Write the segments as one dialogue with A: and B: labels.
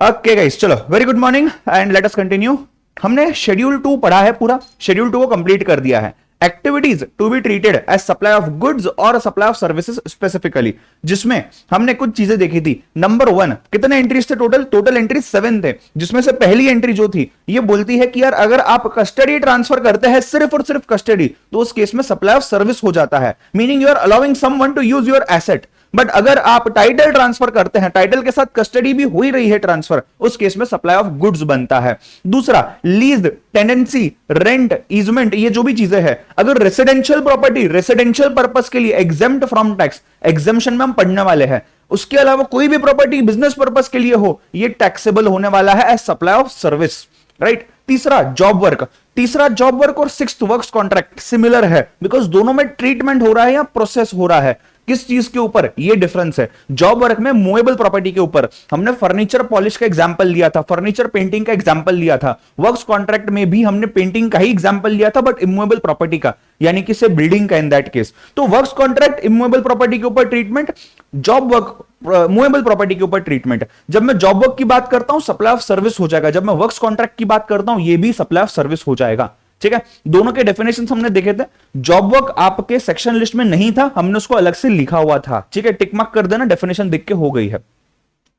A: Okay guys, चलो very good morning and let us continue. हमने schedule 2 पढ़ा है, पूरा शेड्यूल 2 को कंप्लीट कर दिया है। Activities to be treated as supply of goods और सप्लाई ऑफ सर्विसेज स्पेसिफिकली, जिसमें हमने कुछ चीजें देखी थी। नंबर 1, कितने एंट्रीज थे टोटल एंट्रीज 7 थे, जिसमें से पहली एंट्री जो थी ये बोलती है कि यार अगर आप कस्टडी ट्रांसफर करते हैं सिर्फ और सिर्फ कस्टडी, तो उस केस में सप्लाई ऑफ सर्विस हो जाता है, meaning you are allowing someone to use your asset. But अगर आप टाइटल ट्रांसफर करते हैं, टाइटल के साथ कस्टडी भी हो ही रही है ट्रांसफर, उस केस में सप्लाई ऑफ गुड्स बनता है। दूसरा, लीज, टेनेंसी, रेंट, ईजमेंट, ये जो भी चीजें हैं, अगर रेसिडेंशियल प्रॉपर्टी रेसिडेंशियल पर्पस के लिए एग्जेम्प्ट फ्रॉम टैक्स, एग्जेम्पशन में हम पढ़ने वाले हैं, उसके अलावा कोई भी प्रॉपर्टी बिजनेस पर्पस के लिए हो, ये टैक्सेबल होने वाला है as supply of service, right. तीसरा, जॉब वर्क और सिक्स्थ वर्क्स कॉन्ट्रैक्ट सिमिलर है, बिकॉज दोनों में ट्रीटमेंट हो रहा है या प्रोसेस हो रहा है। किस चीज के ऊपर? ये डिफरेंस है। जॉब वर्क में मूवेबल प्रॉपर्टी के ऊपर हमने फर्नीचर पॉलिश का एग्जांपल लिया था, फर्नीचर पेंटिंग का एग्जांपल लिया था। वर्क्स कॉन्ट्रैक्ट में भी हमने पेंटिंग का ही एग्जांपल लिया था, बट इमूवेबल प्रॉपर्टी का, यानी कि से बिल्डिंग का इन दैट केस। तो वर्क्स कॉन्ट्रैक्ट इमूवेबल प्रॉपर्टी के ऊपर treatment, job work movable property के ऊपर ट्रीटमेंट। जब मैं जॉब वर्क की बात करता हूं सप्लाई ऑफ सर्विस हो जाएगा, जब मैं वर्क्स कॉन्ट्रैक्ट की बात करता हूं ये भी सप्लाई ऑफ सर्विस हो जाएगा, ठीक है। दोनों के डेफिनेशन हमने देखे थे। जॉब वर्क आपके सेक्शन लिस्ट में नहीं था, हमने उसको अलग से लिखा हुआ था, ठीक है। टिक मार्क कर देना, डेफिनेशन देख के हो गई है।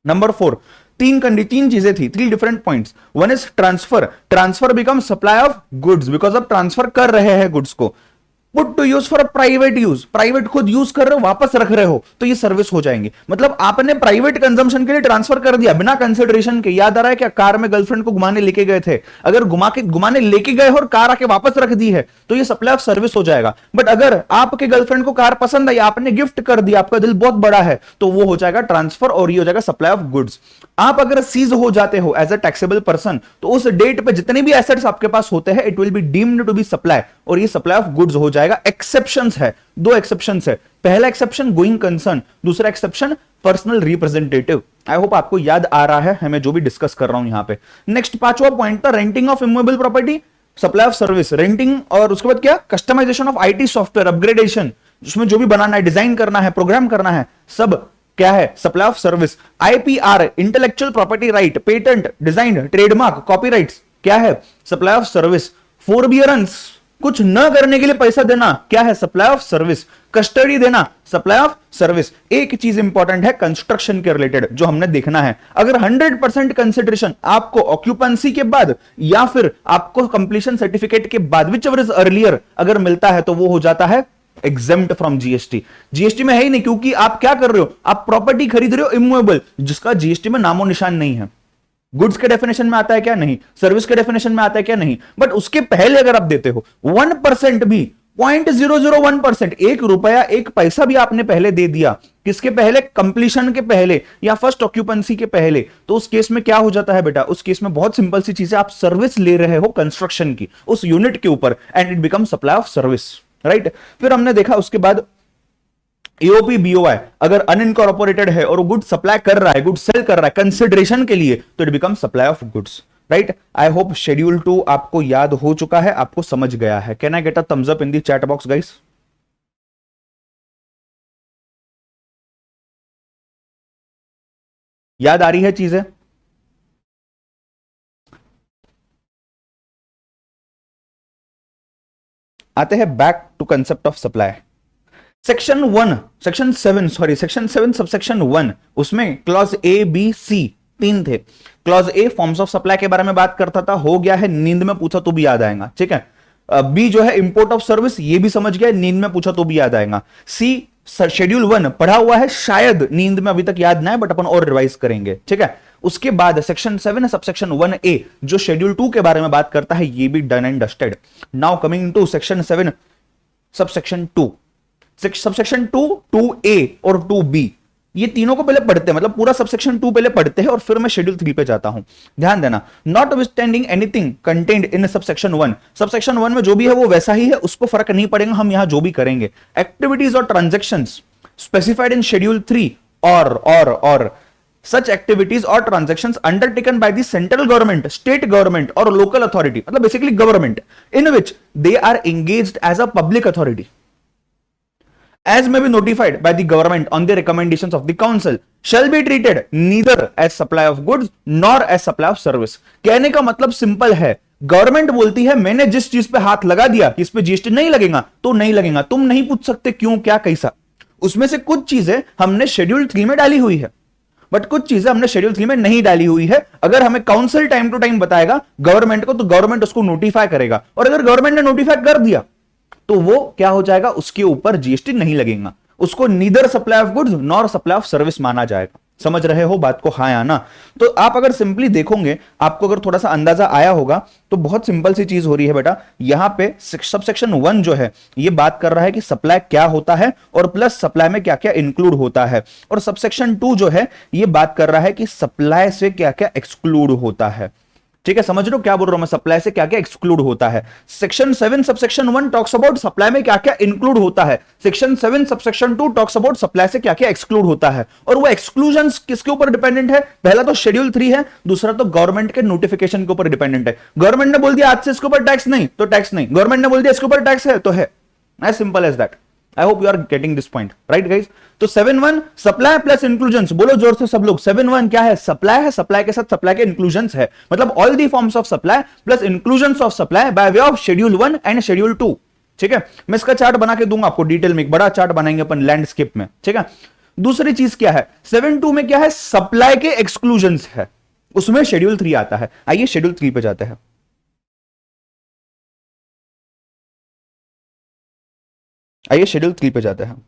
A: नंबर 4, तीन चीजें थी, 3 different points. One is transfer become supply of goods, because आप ट्रांसफर कर रहे हैं गुड्स को। Put to use for private use, private खुद यूज कर रहे हो वापस रख रहे हो, तो ये सर्विस हो जाएंगे। मतलब आपने प्राइवेट कंजम्पशन के लिए ट्रांसफर कर दिया बिना कंसिडरेशन के। याद आ रहा है क्या, कार में गर्लफ्रेंड को घुमाने लेके गए थे, अगर घुमाने लेके गए और कार आके वापस रख दी है तो ये सप्लाई ऑफ सर्विस हो जाएगा। बट अगर आपके गर्लफ्रेंड को कार पसंद आई, आपने गिफ्ट कर दिया, आपका दिल बहुत बड़ा है, तो वो हो जाएगा ट्रांसफर और ये हो जाएगा सप्लाई ऑफ गुड्स। आप अगर सीज हो जाते हो एज अ टैक्सेबल पर्सन, तो उस डेट पे जितने भी एसेट्स आपके पास होते हैं it will be deemed to be supply, और ये सप्लाई ऑफ गुड्स हो जाएगा। एक्सेप्शंस है, 2 एक्सेप्शंस है। पहला एक्सेप्शन गोइंग कंसर्न, दूसरा exception personal representative. I hope आपको याद आ रहा है हमें जो भी डिस्कस कर रहा हूं यहां पे। नेक्स्ट 5वां पॉइंट था renting of immovable property, supply of service, renting, और उसके बाद क्या, customisation of IT software, upgradation, जिसमें जो भी बनाना है, डिजाइन करना है, प्रोग्राम करना है, सब क्या है, supply of service. IPR, intellectual property right, patent, design, trademark, copyrights, क्या है, सप्लाई ऑफ सर्विस। फोरबियरेंस, कुछ न करने के लिए पैसा देना, क्या है, सप्लाई ऑफ सर्विस। कस्टडी देना, सप्लाई ऑफ सर्विस। एक चीज इंपॉर्टेंट है कंस्ट्रक्शन के रिलेटेड जो हमने देखना है, अगर 100% कंसिडरेशन आपको ऑक्यूपेंसी के बाद या फिर आपको कंप्लीशन सर्टिफिकेट के बाद, विच एवर इज अर्लियर, अगर मिलता है तो वो हो जाता है एग्जेम्प्ट फ्रॉम जीएसटी। जीएसटी में है ही नहीं, क्योंकि आप क्या कर रहे हो, आप प्रॉपर्टी खरीद रहे हो इमूवेबल, जिसका जीएसटी में नामो निशान नहीं है। गुड्स के डेफिनेशन में आता है क्या, नहीं। सर्विस के डेफिनेशन में आता है क्या, नहीं। बट उसके पहले अगर आप देते हो 1% भी, 0.001%, 1 रुपया 1 पैसा भी आपने पहले दे दिया, किसके पहले, कंप्लीशन के पहले या फर्स्ट ऑक्यूपेंसी के पहले, तो उस केस में क्या हो जाता है बेटा, उस केस में बहुत सिंपल सी चीज है, आप सर्विस ले रहे हो कंस्ट्रक्शन की उस यूनिट के ऊपर, and it become supply of service, right. फिर हमने देखा उसके बाद एओपी बीओआई, अगर अनइनकॉर्पोरेटेड है और गुड सप्लाई कर रहा है, गुड सेल कर रहा है कंसिडरेशन के लिए, तो it become supply of goods, right. I hope schedule 2 आपको याद हो चुका है, आपको समझ गया है। Can I get a thumbs up in the chat box guys? याद आ रही है चीजें? आते हैं back to concept of supply. Section 7 subsection 1, उसमें क्लॉज ए बी सी 3 थे। Clause A forms of supply के बारे में बात करता था, हो गया है, नींद में पूछा तो भी याद आएगा, ठीक है। बी जो है इंपोर्ट ऑफ सर्विस, ये भी समझ गया, नींद में पूछा तो भी याद आएगा। सी शेड्यूल 1 पढ़ा हुआ है, शायद नींद में अभी तक याद ना है, बट अपन और रिवाइज करेंगे, ठीक है। उसके बाद सेक्शन 7 सबसेक्शन 1A जो शेड्यूल 2 के बारे में बात करता है, ये भी done and dusted. Now coming to section 7 subsection 2, subsection 2A और 2B, ये तीनों को पहले पढ़ते हैं, मतलब पूरा सबसेक्शन 2 पहले पढ़ते हैं और फिर मैं शेड्यूल 3 पे जाता हूं। ध्यान देना, not withstanding anything contained in subsection 1, subsection 1 में जो भी है वो वैसा ही है, उसको फर्क नहीं पड़ेगा, हम यहां जो भी करेंगे। एक्टिविटीज और ट्रांजैक्शंस स्पेसिफाइड इन शेड्यूल 3 और such activities or transactions undertaken by the central government, state government or local authority, मतलब basically government, in which they are engaged as a public authority, as may be notified by the government on the recommendations of the council shall be treated neither as supply of goods nor as supply of service। कहने का मतलब simple है, government बोलती है मैंने जिस चीज पे हाथ लगा दिया कि इस पे जीएसटी नहीं लगेगा तो नहीं लगेगा, तुम नहीं पूछ सकते क्यों क्या कैसा। उसमें से कुछ चीजें हमने शेड्यूल 3 में डाली हुई है, बट कुछ चीजें हमने शेड्यूल 3 में नहीं डाली हुई है। अगर हमें काउंसिल टाइम टू टाइम बताएगा गवर्नमेंट को तो गवर्नमेंट उसको नोटिफाई करेगा, और अगर गवर्नमेंट ने नोटिफाई कर दिया तो वो क्या हो जाएगा, उसके ऊपर जीएसटी नहीं लगेगा, उसको neither supply of goods nor supply of service माना जाएगा। समझ रहे हो बात को, हाँ या ना। तो आप अगर सिंपली देखोगे, आपको अगर थोड़ा सा अंदाजा आया होगा तो बहुत सिंपल सी चीज हो रही है बेटा। यहां पे सबसेक्शन 1 जो है ये बात कर रहा है कि सप्लाई क्या होता है और प्लस सप्लाई में क्या क्या इंक्लूड होता है, और सबसेक्शन 2 जो है ये बात कर रहा है कि सप्लाई से क्या क्या एक्सक्लूड होता है। ठीक है, समझ रहे हो क्या बोल रहा हूं मैं, सप्लाई से क्या क्या एक्सक्लूड होता है। Section 7 subsection 1 talks about supply में क्या क्या इंक्लूड होता है, section 7 subsection 2 talks about supply से क्या क्या एक्सक्लूड होता है। और वो एक्सक्लूजन्स किसके ऊपर डिपेंडेंट है, पहला तो शेड्यूल 3 है, दूसरा तो गवर्नमेंट के नोटिफिकेशन के ऊपर डिपेंडेंट है। गवर्नमेंट ने बोल दिया आज से इसके ऊपर टैक्स नहीं तो टैक्स नहीं, गवर्नमेंट ने बोल दिया इसके ऊपर टैक्स है तो है, as simple as that. I hope you are getting this point, right guys. तो 7.1 सप्लाई प्लस इंक्लूजन्स, बोलो जोर से सब लोग, 7.1 क्या है, सप्लाई है, सप्लाई के साथ सप्लाई के इंक्लूजन्स है, मतलब all the forms of supply plus inclusions of supply by way of schedule 1 and schedule 2। ठीक है, मैं इसका चार्ट बना के दूंगा आपको डिटेल में, एक बड़ा चार्ट बनाएंगे अपन लैंडस्केप में। ठीक है, दूसरी चीज क्या है, 7.2 में क्या है, सप्लाई के एक्सक्लूजन्स है, उसमें शेड्यूल 3 आता है। आइए शेड्यूल 3 पे जाते हैं। आइए शेड्यूल 3 पे जाते हैं।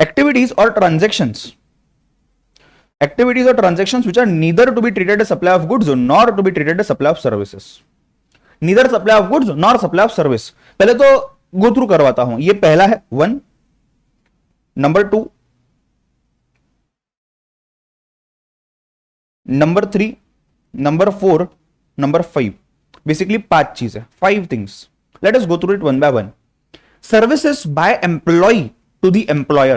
A: एक्टिविटीज और ट्रांजैक्शंस, एक्टिविटीज और transactions which are neither to be treated as supply of goods nor to be treated as supply of services. Neither supply of goods nor supply of service, पहले तो go through करवाता हूं। ये पहला है 1, number 2, number 3, number 4, number 5, basically 5 चीजें, 5 things. Let us go through it one by one. Services by employee to the employer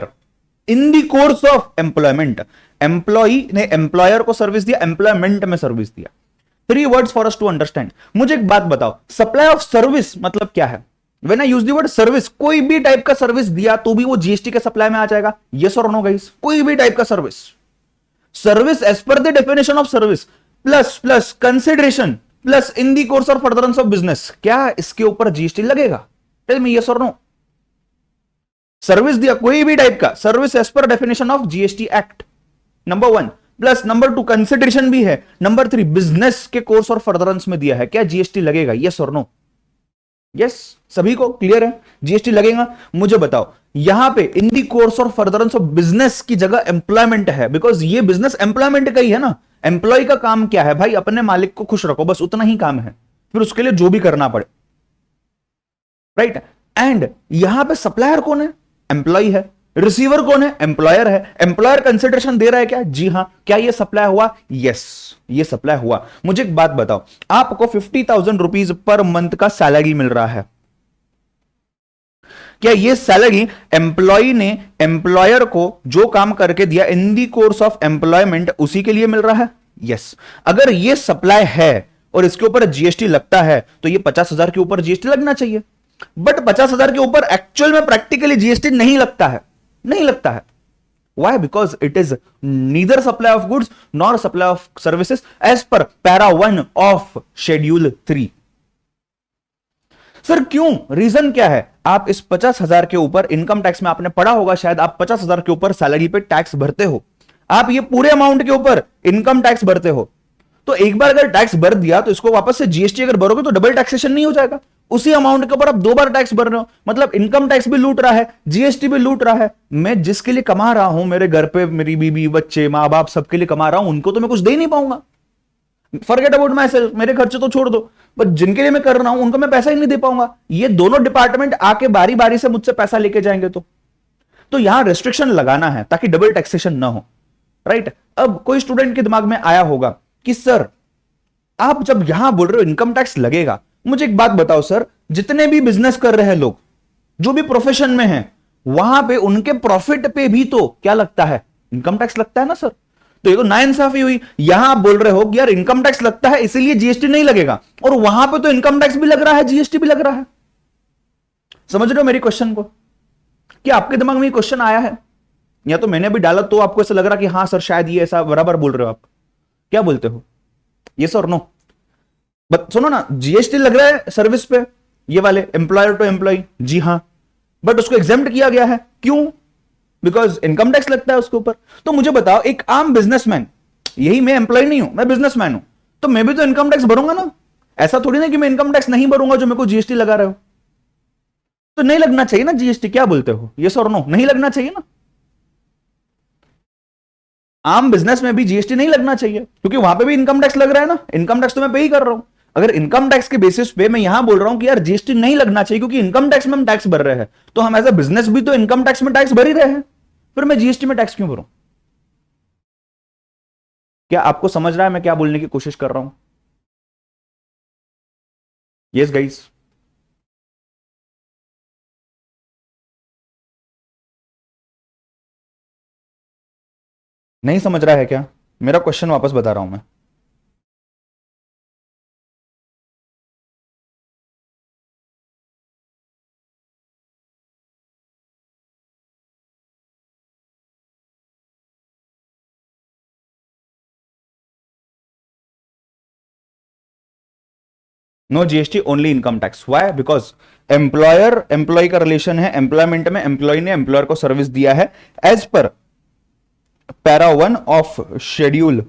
A: in the course of employment. Employee ने employer को सर्विस दिया, employment में सर्विस दिया। 3 words for us to understand. मुझे एक बात बताओ, supply of service मतलब क्या है? When I use the word service, कोई भी टाइप का सर्विस दिया तो भी वो जीएसटी के सप्लाई में आ जाएगा, yes or no guys? कोई भी टाइप का service, service as per the definition of service plus plus consideration plus in the course और फर्दरेंस ऑफ बिजनेस, क्या इसके ऊपर जीएसटी लगेगा? टेल मी यस और नो। सर्विस दिया कोई भी टाइप का, service as per definition of GST act, number 1, plus number 2 consideration भी है, नंबर 3 बिजनेस के कोर्स और फर्दरेंस में दिया है, क्या जीएसटी लगेगा? यस और नो? यस, सभी को क्लियर है जीएसटी लगेगा। मुझे बताओ, यहां पे इन दी कोर्स और फर्दरेंस ऑफ बिजनेस की जगह एम्प्लॉयमेंट है, बिकॉज ये बिजनेस एम्प्लॉयमेंट का ही है ना। एम्प्लॉय का काम क्या है भाई, अपने मालिक को खुश रखो, बस उतना ही काम है, फिर उसके लिए जो भी करना पड़े, राइट। एंड यहां पे सप्लायर कौन है? एम्प्लॉय है। रिसीवर कौन है? एम्प्लॉयर है। एम्प्लॉयर कंसिडरेशन दे रहा है क्या? जी हां। क्या ये सप्लाई हुआ? यस, ये सप्लाई हुआ। मुझे एक बात बताओ, आपको 50,000 रुपीज पर मंथ का सैलरी मिल रहा है, क्या ये सैलरी एम्प्लॉय ने एम्प्लॉयर को जो काम करके दिया इन दी कोर्स ऑफ एम्प्लॉयमेंट उसी के लिए मिल रहा है? यस। अगर ये सप्लाई है और इसके ऊपर जीएसटी लगता है तो ये 50,000 के ऊपर जीएसटी लगना चाहिए, बट 50,000 के ऊपर एक्चुअल में प्रैक्टिकली जीएसटी नहीं लगता है, नहीं लगता है। Why? Because it is neither supply of goods nor supply of services as per para 1 of schedule 3. Sir क्यों? रीजन क्या है? आप इस 50,000 के ऊपर इनकम टैक्स में आपने पढ़ा होगा शायद, आप 50,000 के ऊपर सैलरी पे टैक्स भरते हो, आप ये पूरे अमाउंट के ऊपर इनकम टैक्स भरते हो। तो एक बार अगर टैक्स भर दिया तो इसको वापस से जीएसटी अगर भरोगे तो डबल टैक्सेशन नहीं हो जाएगा? उसी अमाउंट के ऊपर आप 2 बार टैक्स भर रहे हो, मतलब इनकम टैक्स भी लूट रहा है, जीएसटी भी लूट रहा है। मैं जिसके लिए कमा रहा हूं, मेरे घर पे मेरी बीबी बच्चे मां बाप सबके लिए कमा रहा हूं, उनको तो मैं कुछ दे नहीं पाऊंगा। फॉरगेट अबाउट माई सेल्फ, मेरे खर्चे तो छोड़ दो, बट जिनके लिए मैं कर रहा हूं उनको मैं पैसा ही नहीं दे पाऊंगा। ये दोनों डिपार्टमेंट आके बारी बारी से मुझसे पैसा लेके जाएंगे, तो यहां रेस्ट्रिक्शन लगाना है ताकि डबल टैक्सेशन ना हो, राइट। अब कोई स्टूडेंट के दिमाग में आया होगा कि सर आप जब यहां बोल रहे हो इनकम टैक्स लगेगा, मुझे एक बात बताओ सर, जितने भी बिजनेस कर रहे हैं लोग, जो भी प्रोफेशन में हैं, वहां पे उनके प्रॉफिट पे भी तो क्या लगता है? इनकम टैक्स लगता है ना सर। तो ये तो नाइंसाफी हुई। यहां आप बोल रहे हो कि यार इनकम टैक्स लगता है इसीलिए जीएसटी नहीं लगेगा, और वहां पे तो इनकम टैक्स भी लग रहा है, जीएसटी भी लग रहा है। समझ रहे हो मेरी क्वेश्चन को? कि आपके दिमाग में ये क्वेश्चन आया है, या तो मैंने भी डाला तो आपको ऐसा लग रहा कि हाँ सर शायद ये ऐसा बराबर बोल रहे हो आप? क्या बोलते हो, ये सर नो? बट सुनो ना, जीएसटी लग रहा है सर्विस पे, ये वाले एम्प्लॉयर टू एम्प्लॉय, जी हाँ, बट उसको एग्जेम्प्ट किया गया है, क्यों? बिकॉज इनकम टैक्स लगता है उसके ऊपर। तो मुझे बताओ, एक आम बिजनेसमैन, यही मैं एम्प्लॉय नहीं हूं, मैं बिजनेसमैन हूं, तो मैं भी तो इनकम टैक्स भरूंगा ना। ऐसा थोड़ी ना कि मैं इनकम टैक्स नहीं भरूंगा जो मेरे को जीएसटी लगा रहे हो। तो नहीं लगना चाहिए ना जीएसटी, क्या बोलते हो, ये और नो? नहीं लगना चाहिए ना। आम बिजनेस में भी जीएसटी नहीं लगना चाहिए, क्योंकि वहां पे भी इनकम टैक्स लग रहा है ना, इनकम टैक्स तो मैं पे ही कर रहा हूं। अगर इनकम टैक्स के बेसिस पे मैं यहां बोल रहा हूं कि यार जीएसटी नहीं लगना चाहिए क्योंकि इनकम टैक्स में हम टैक्स भर रहे हैं, तो हम एज अ बिजनेस भी तो इनकम टैक्स में टैक्स भर ही रहे हैं, फिर मैं जीएसटी में टैक्स क्यों भरूं? क्या आपको समझ रहा है मैं क्या बोलने की कोशिश कर रहा हूं? Yes guys? नहीं समझ रहा है क्या? मेरा क्वेश्चन वापस बता रहा हूं मैं। No GST, only income tax. Why? Because employer employee का रिलेशन है, एम्प्लॉयमेंट में एम्प्लॉय ने एम्प्लॉयर को सर्विस दिया है as per para 1 of schedule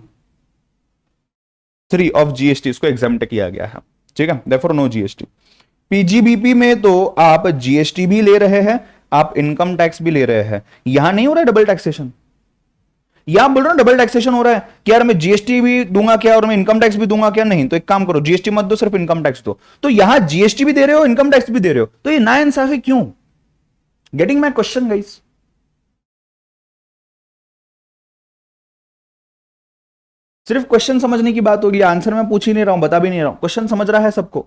A: 3 of GST, इसको एग्जाम्प्ट किया गया है, ठीक है, देयरफॉर नो जीएसटी। पीजीबीपी में तो आप जीएसटी भी ले रहे हैं, आप इनकम टैक्स भी ले रहे हैं, यहां नहीं हो रहा है डबल टैक्सेशन। यहां बोल रहा हूं डबल टैक्सेशन हो रहा है कि यार मैं जीएसटी भी दूंगा क्या और मैं इनकम टैक्स भी दूंगा क्या? नहीं, तो एक काम करो, जीएसटी मत दो, सिर्फ इनकम टैक्स दो। तो यहां जीएसटी भी दे रहे हो, इनकम टैक्स भी दे रहे हो, तो ये नाइंसाफी क्यों? Getting my question guys? सिर्फ क्वेश्चन समझने की बात होगी, आंसर मैं पूछ ही नहीं रहा हूं, बता भी नहीं रहा हूं। क्वेश्चन समझ रहा है सबको?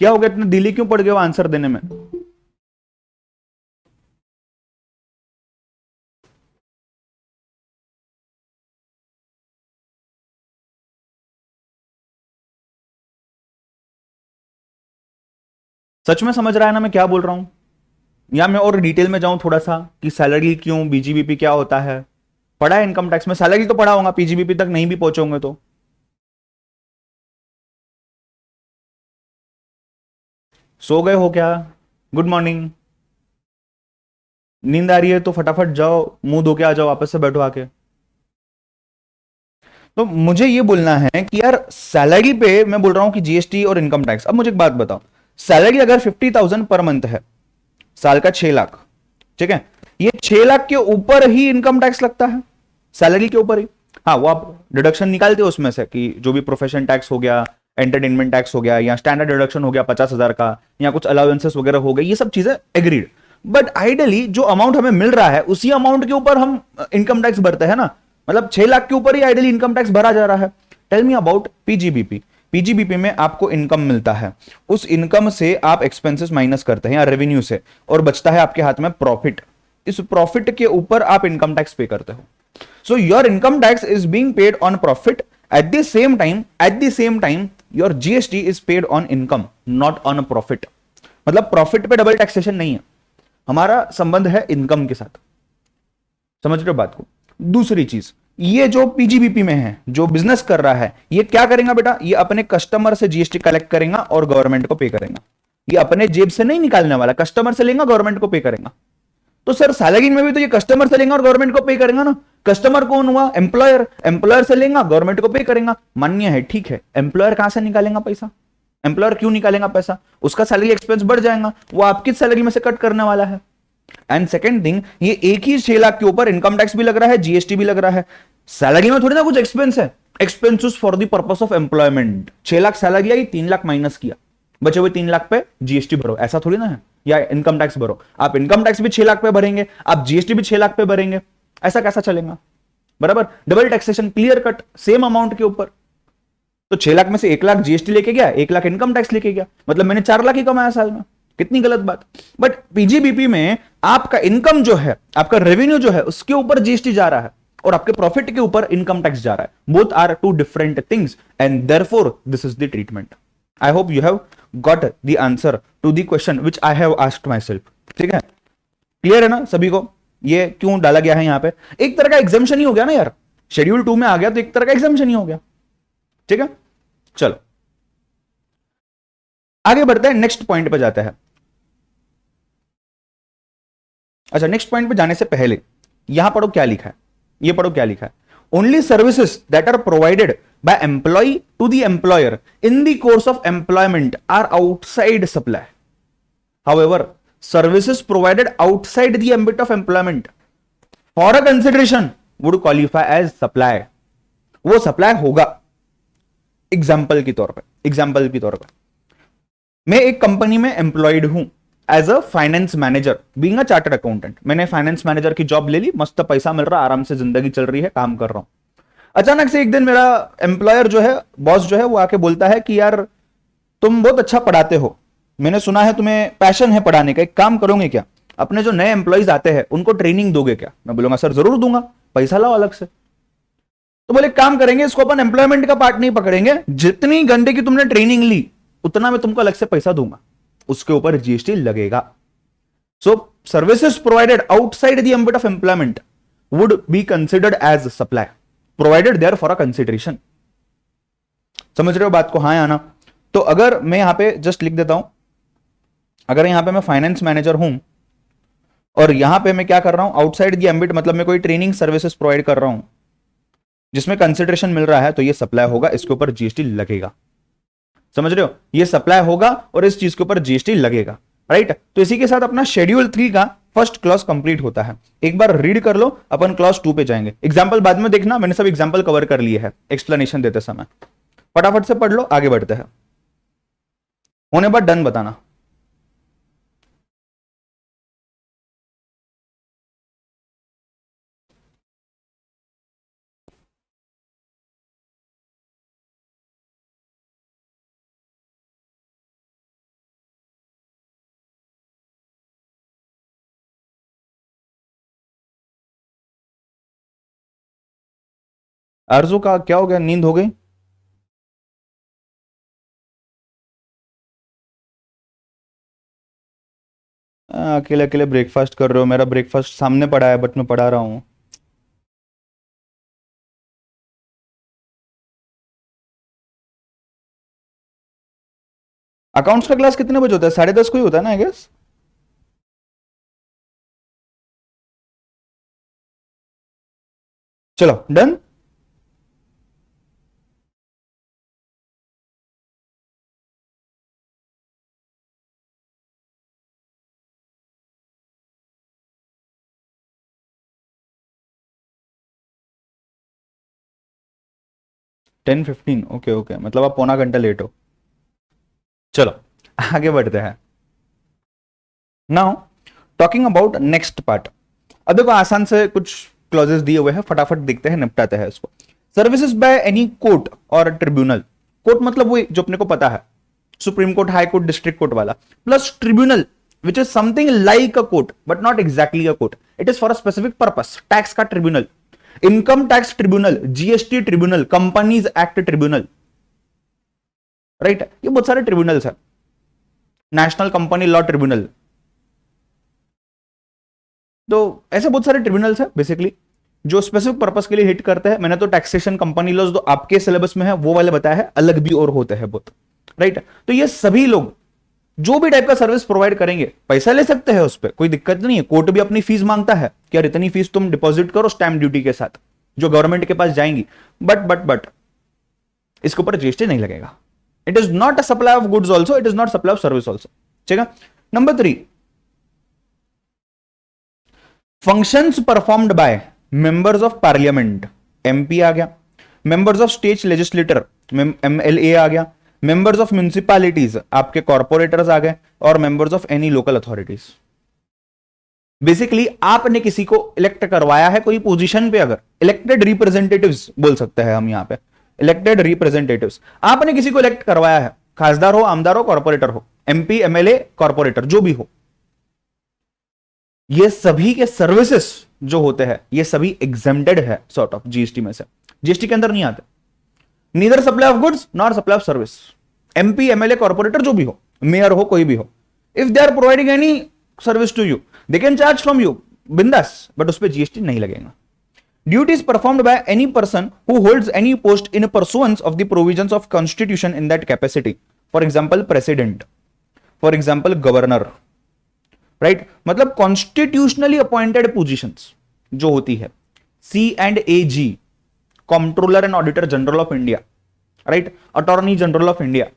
A: क्या हो गया, इतने दिल्ली क्यों पड़ गए वो आंसर देने में? सच में समझ रहा है ना मैं क्या बोल रहा हूं? या मैं और डिटेल में जाऊं थोड़ा सा कि सैलरी क्यों, बीजीबीपी क्या होता है? पढ़ा है इनकम टैक्स में, सैलरी तो पढ़ा होगा, पीजीबीपी तक नहीं भी पहुंचोगे तो। सो गए हो क्या? Good morning. नींद आ रही है तो फटाफट जाओ, मुंह धो के आ जाओ, वापस से बैठो आके। तो मुझे ये बोलना है कि यार सैलरी पे मैं बोल रहा हूं कि जीएसटी और इनकम टैक्स। अब मुझे एक बात बताओ, सैलरी अगर 50,000 पर मंथ है, साल का 6 लाख, ठीक है, ये 6 लाख के ऊपर ही इनकम टैक्स लगता है, सैलरी के ऊपर ही। हाँ, वो आप डिडक्शन निकालते हो उसमें से कि जो भी प्रोफेशन टैक्स हो गया, एंटरटेनमेंट टैक्स हो गया, या स्टैंडर्ड डिडक्शन हो गया 50,000 का, या कुछ अलाउंसेस वगैरह हो गए, ये सब चीजें एग्रीड। बट आइडियली जो अमाउंट हमें मिल रहा है उसी अमाउंट के ऊपर हम इनकम टैक्स भरते हैं ना, मतलब 6 लाख के ऊपर ही आइडियली इनकम टैक्स भरा जा रहा है। Tell me about PGBP. PGBP में आपको इनकम मिलता है, उस इनकम से आप एक्सपेंसेस माइनस करते हैं या रेवेन्यू से, और बचता है आपके हाथ में प्रॉफिट। इस प्रॉफिट के ऊपर आप इनकम टैक्स पे करते हो। So your income tax is being paid on profit, at the same time your GST is paid on income, not on profit. मतलब प्रॉफिट पे डबल टैक्सेशन नहीं है, हमारा संबंध है इनकम के साथ। समझ रहे हो बात को? दूसरी चीज, ये जो पीजीबीपी में है, जो बिजनेस कर रहा है, ये क्या करेगा बेटा? ये अपने कस्टमर से जीएसटी कलेक्ट करेगा और गवर्नमेंट को पे करेगा। ये अपने जेब से नहीं निकालने वाला, कस्टमर से लेगा, गवर्नमेंट को पे करेगा। तो सर सैलरी में भी तो ये कस्टमर से लेगा और गवर्नमेंट को पे करेगा ना। कस्टमर कौन हुआ? एम्प्लॉयर। एम्प्लॉयर से लेगा, गवर्नमेंट को पे करेगा, मान्य है, ठीक है। एम्प्लॉयर कहां से निकालेगा पैसा? एम्प्लॉयर क्यों निकालेगा पैसा? उसका सैलरी एक्सपेंस बढ़ जाएगा, वो आपकी सैलरी में से कट करने वाला है। एंड सेकेंड थिंग, ये एक ही 6 लाख के ऊपर इनकम टैक्स भी लग रहा है, जीएसटी भी लग रहा है। सैलरी में थोड़ी ना कुछ एक्सपेंस है, expenses for the purpose of employment. 6 lakh salary I, 3 lakh minus किया, बचे हुए 3 लाख पे जीएसटी भरो, ऐसा थोड़ी ना है, या इनकम टैक्स भरो। आप इनकम टैक्स भी 6 लाख पे भरेंगे, आप जीएसटी भी 6 लाख पे भरेंगे, ऐसा कैसा चलेगा? बराबर, double taxation, clear cut, same amount के ऊपर। तो 6 लाख में से 1 लाख जीएसटी लेके गया, 1 लाख इनकम टैक्स लेके गया, मतलब मैंने 4 लाख ही कमाया साल में। कितनी गलत बात। बट पीजीबीपी में आपका इनकम जो है, आपका रेवेन्यू जो है, उसके ऊपर जीएसटी जा रहा है, और आपके प्रॉफिट के ऊपर इनकम टैक्स जा रहा है। Both are two different things, and therefore this is the treatment. I hope you have got the answer to the question which I have asked myself. ठीक है, क्लियर है ना सभी को? ये क्यों डाला गया है यहां पे? एक तरह का एग्जाम्शन ही हो गया ना यार, शेड्यूल 2 में आ गया तो एक तरह का एग्जाम्शन ही हो गया। ठीक है, चलो आगे बढ़ते हैं, नेक्स्ट पॉइंट पे जाते हैं। अच्छा, नेक्स्ट पॉइंट पे जाने से पहले यहां पढ़ो क्या लिखा है, ये पढ़ो क्या लिखा है। Only services that are provided by employee to the employer in the course of employment are outside supply. However, services provided outside the ambit of employment for a consideration would qualify as supply। वो supply होगा। Example के तौर पर मैं एक company में employed हूं as a finance manager, being a chartered accountant. मैंने फाइनेंस मैनेजर की जॉब ले ली, मस्त पैसा मिल रहा, आराम से जिंदगी चल रही है, काम कर रहा हूं। अचानक से एक दिन मेरा एम्प्लॉयर जो है, बॉस जो है, वो आके बोलता है कि यार तुम बहुत अच्छा पढ़ाते हो, मैंने सुना है तुम्हें पैशन है पढ़ाने का, एक काम करोगे क्या, अपने जो नए एम्प्लॉइज आते हैं उनको ट्रेनिंग दोगे क्या? मैं बोलूंगा सर जरूर दूंगा, पैसा लाओ अलग से। तो बोले काम करेंगे, इसको अपन एम्प्लॉयमेंट का पार्ट नहीं पकड़ेंगे, जितनी घंटे की तुमने ट्रेनिंग ली उतना मैं तुमको अलग से पैसा दूंगा, उसके ऊपर जीएसटी लगेगा। So services provided outside the ambit of employment would be considered as supply provided there for a consideration. समझ रहे हो बात को? हाँ या ना? तो अगर मैं यहां पे जस्ट लिख देता हूं, अगर यहां पे मैं फाइनेंस मैनेजर हूं और यहां पे मैं क्या कर रहा हूं, आउटसाइड द एम्बिट मतलब मैं कोई ट्रेनिंग सर्विसेज प्रोवाइड कर रहा हूं जिसमें कंसिडरेशन मिल रहा है, तो ये सप्लाई होगा, इसके ऊपर जीएसटी लगेगा। समझ रहे हो? ये सप्लाई होगा और इस चीज के ऊपर जीएसटी लगेगा, राइट? तो इसी के साथ अपना शेड्यूल 3 का फर्स्ट क्लॉज कंप्लीट होता है। एक बार रीड कर लो, अपन क्लॉज 2 पे जाएंगे। एग्जाम्पल बाद में देखना, मैंने सब एग्जाम्पल कवर कर लिए है एक्सप्लेनेशन देते समय। फटाफट से पढ़ लो, आगे बढ़ते हैं। होने बाद डन बताना। आरजू का क्या हो गया, नींद हो गई? अकेले अकेले ब्रेकफास्ट कर रहे हो, मेरा ब्रेकफास्ट सामने पड़ा है बट मैं पढ़ा रहा हूं। अकाउंट्स का क्लास कितने बजे होता है? 10:30 को ही होता है ना आई गेस। चलो डन। टेन 15, ओके ओके, मतलब आप पौना घंटा लेट हो। चलो आगे बढ़ते हैं। Now talking about next part. अब देखो आसान से कुछ क्लॉजेस दिए हुए हैं, फटाफट देखते हैं, निपटाते हैं इसको। सर्विसेज बाय एनी कोर्ट और ट्रिब्यूनल। कोर्ट मतलब वो जो अपने को पता है, supreme court, high court, district court वाला, plus tribunal which is something like a court but not exactly a court, it is for a specific purpose. Tax का tribunal, income tax tribunal, GST tribunal, companies act tribunal, right? ये बहुत सारे tribunals है। National company law tribunal, तो ऐसे बहुत सारे tribunals है बेसिकली जो स्पेसिफिक पर्पस के लिए हिट करते हैं। मैंने तो टैक्सेशन, कंपनी लॉज जो आपके सिलेबस में है वो वाले बताया है, अलग भी और होते हैं बहुत, राइट? तो ये सभी लोग जो भी टाइप का सर्विस प्रोवाइड करेंगे पैसा ले सकते हैं, उस पर कोई दिक्कत नहीं है। कोर्ट भी अपनी फीस मांगता है कि यार इतनी फीस तुम डिपॉजिट करो स्टैंप ड्यूटी के साथ, जो गवर्नमेंट के पास जाएंगी, बट इसके ऊपर जीएसटी नहीं लगेगा। It is not a supply of goods also, it is not supply of service also. ठीक है। Number 3, functions performed by members of parliament, MP आ गया, members of state legislator, MLA आ गया, मेंबर्स ऑफ म्युनिसिपैलिटीज आपके corporators आ गए, और members of any local authorities. Basically आपने किसी को इलेक्ट करवाया है कोई पोजीशन पे, अगर इलेक्टेड रिप्रेजेंटेटिव्स बोल सकते हैं हम यहां पे, इलेक्टेड रिप्रेजेंटेटिव्स, आपने किसी को इलेक्ट करवाया है, खासदार हो, आमदार हो, कॉर्पोरेटर हो, एमपी, एमएलए, कॉर्पोरेटर, जो भी हो, ये सभी के सर्विसेज जो होते हैं ये सभी एग्जेम्प्टेड है सॉर्ट ऑफ जीएसटी में से, जीएसटी के अंदर नहीं आते। Neither supply of goods nor supply of service, MP, MLA, corporator जो भी हो, मेयर हो, कोई भी हो, if they are providing any service to you, they can charge from you बिंदास, बट उस पर जीएसटी नहीं लगेगा. Duties performed by any person who holds any post in pursuance of the provisions of constitution in that capacity. For example, president. For example, governor. Right? मतलब constitutionally appointed positions जो होती है, C&AG, Comptroller and Auditor General of India, right? Attorney General of India.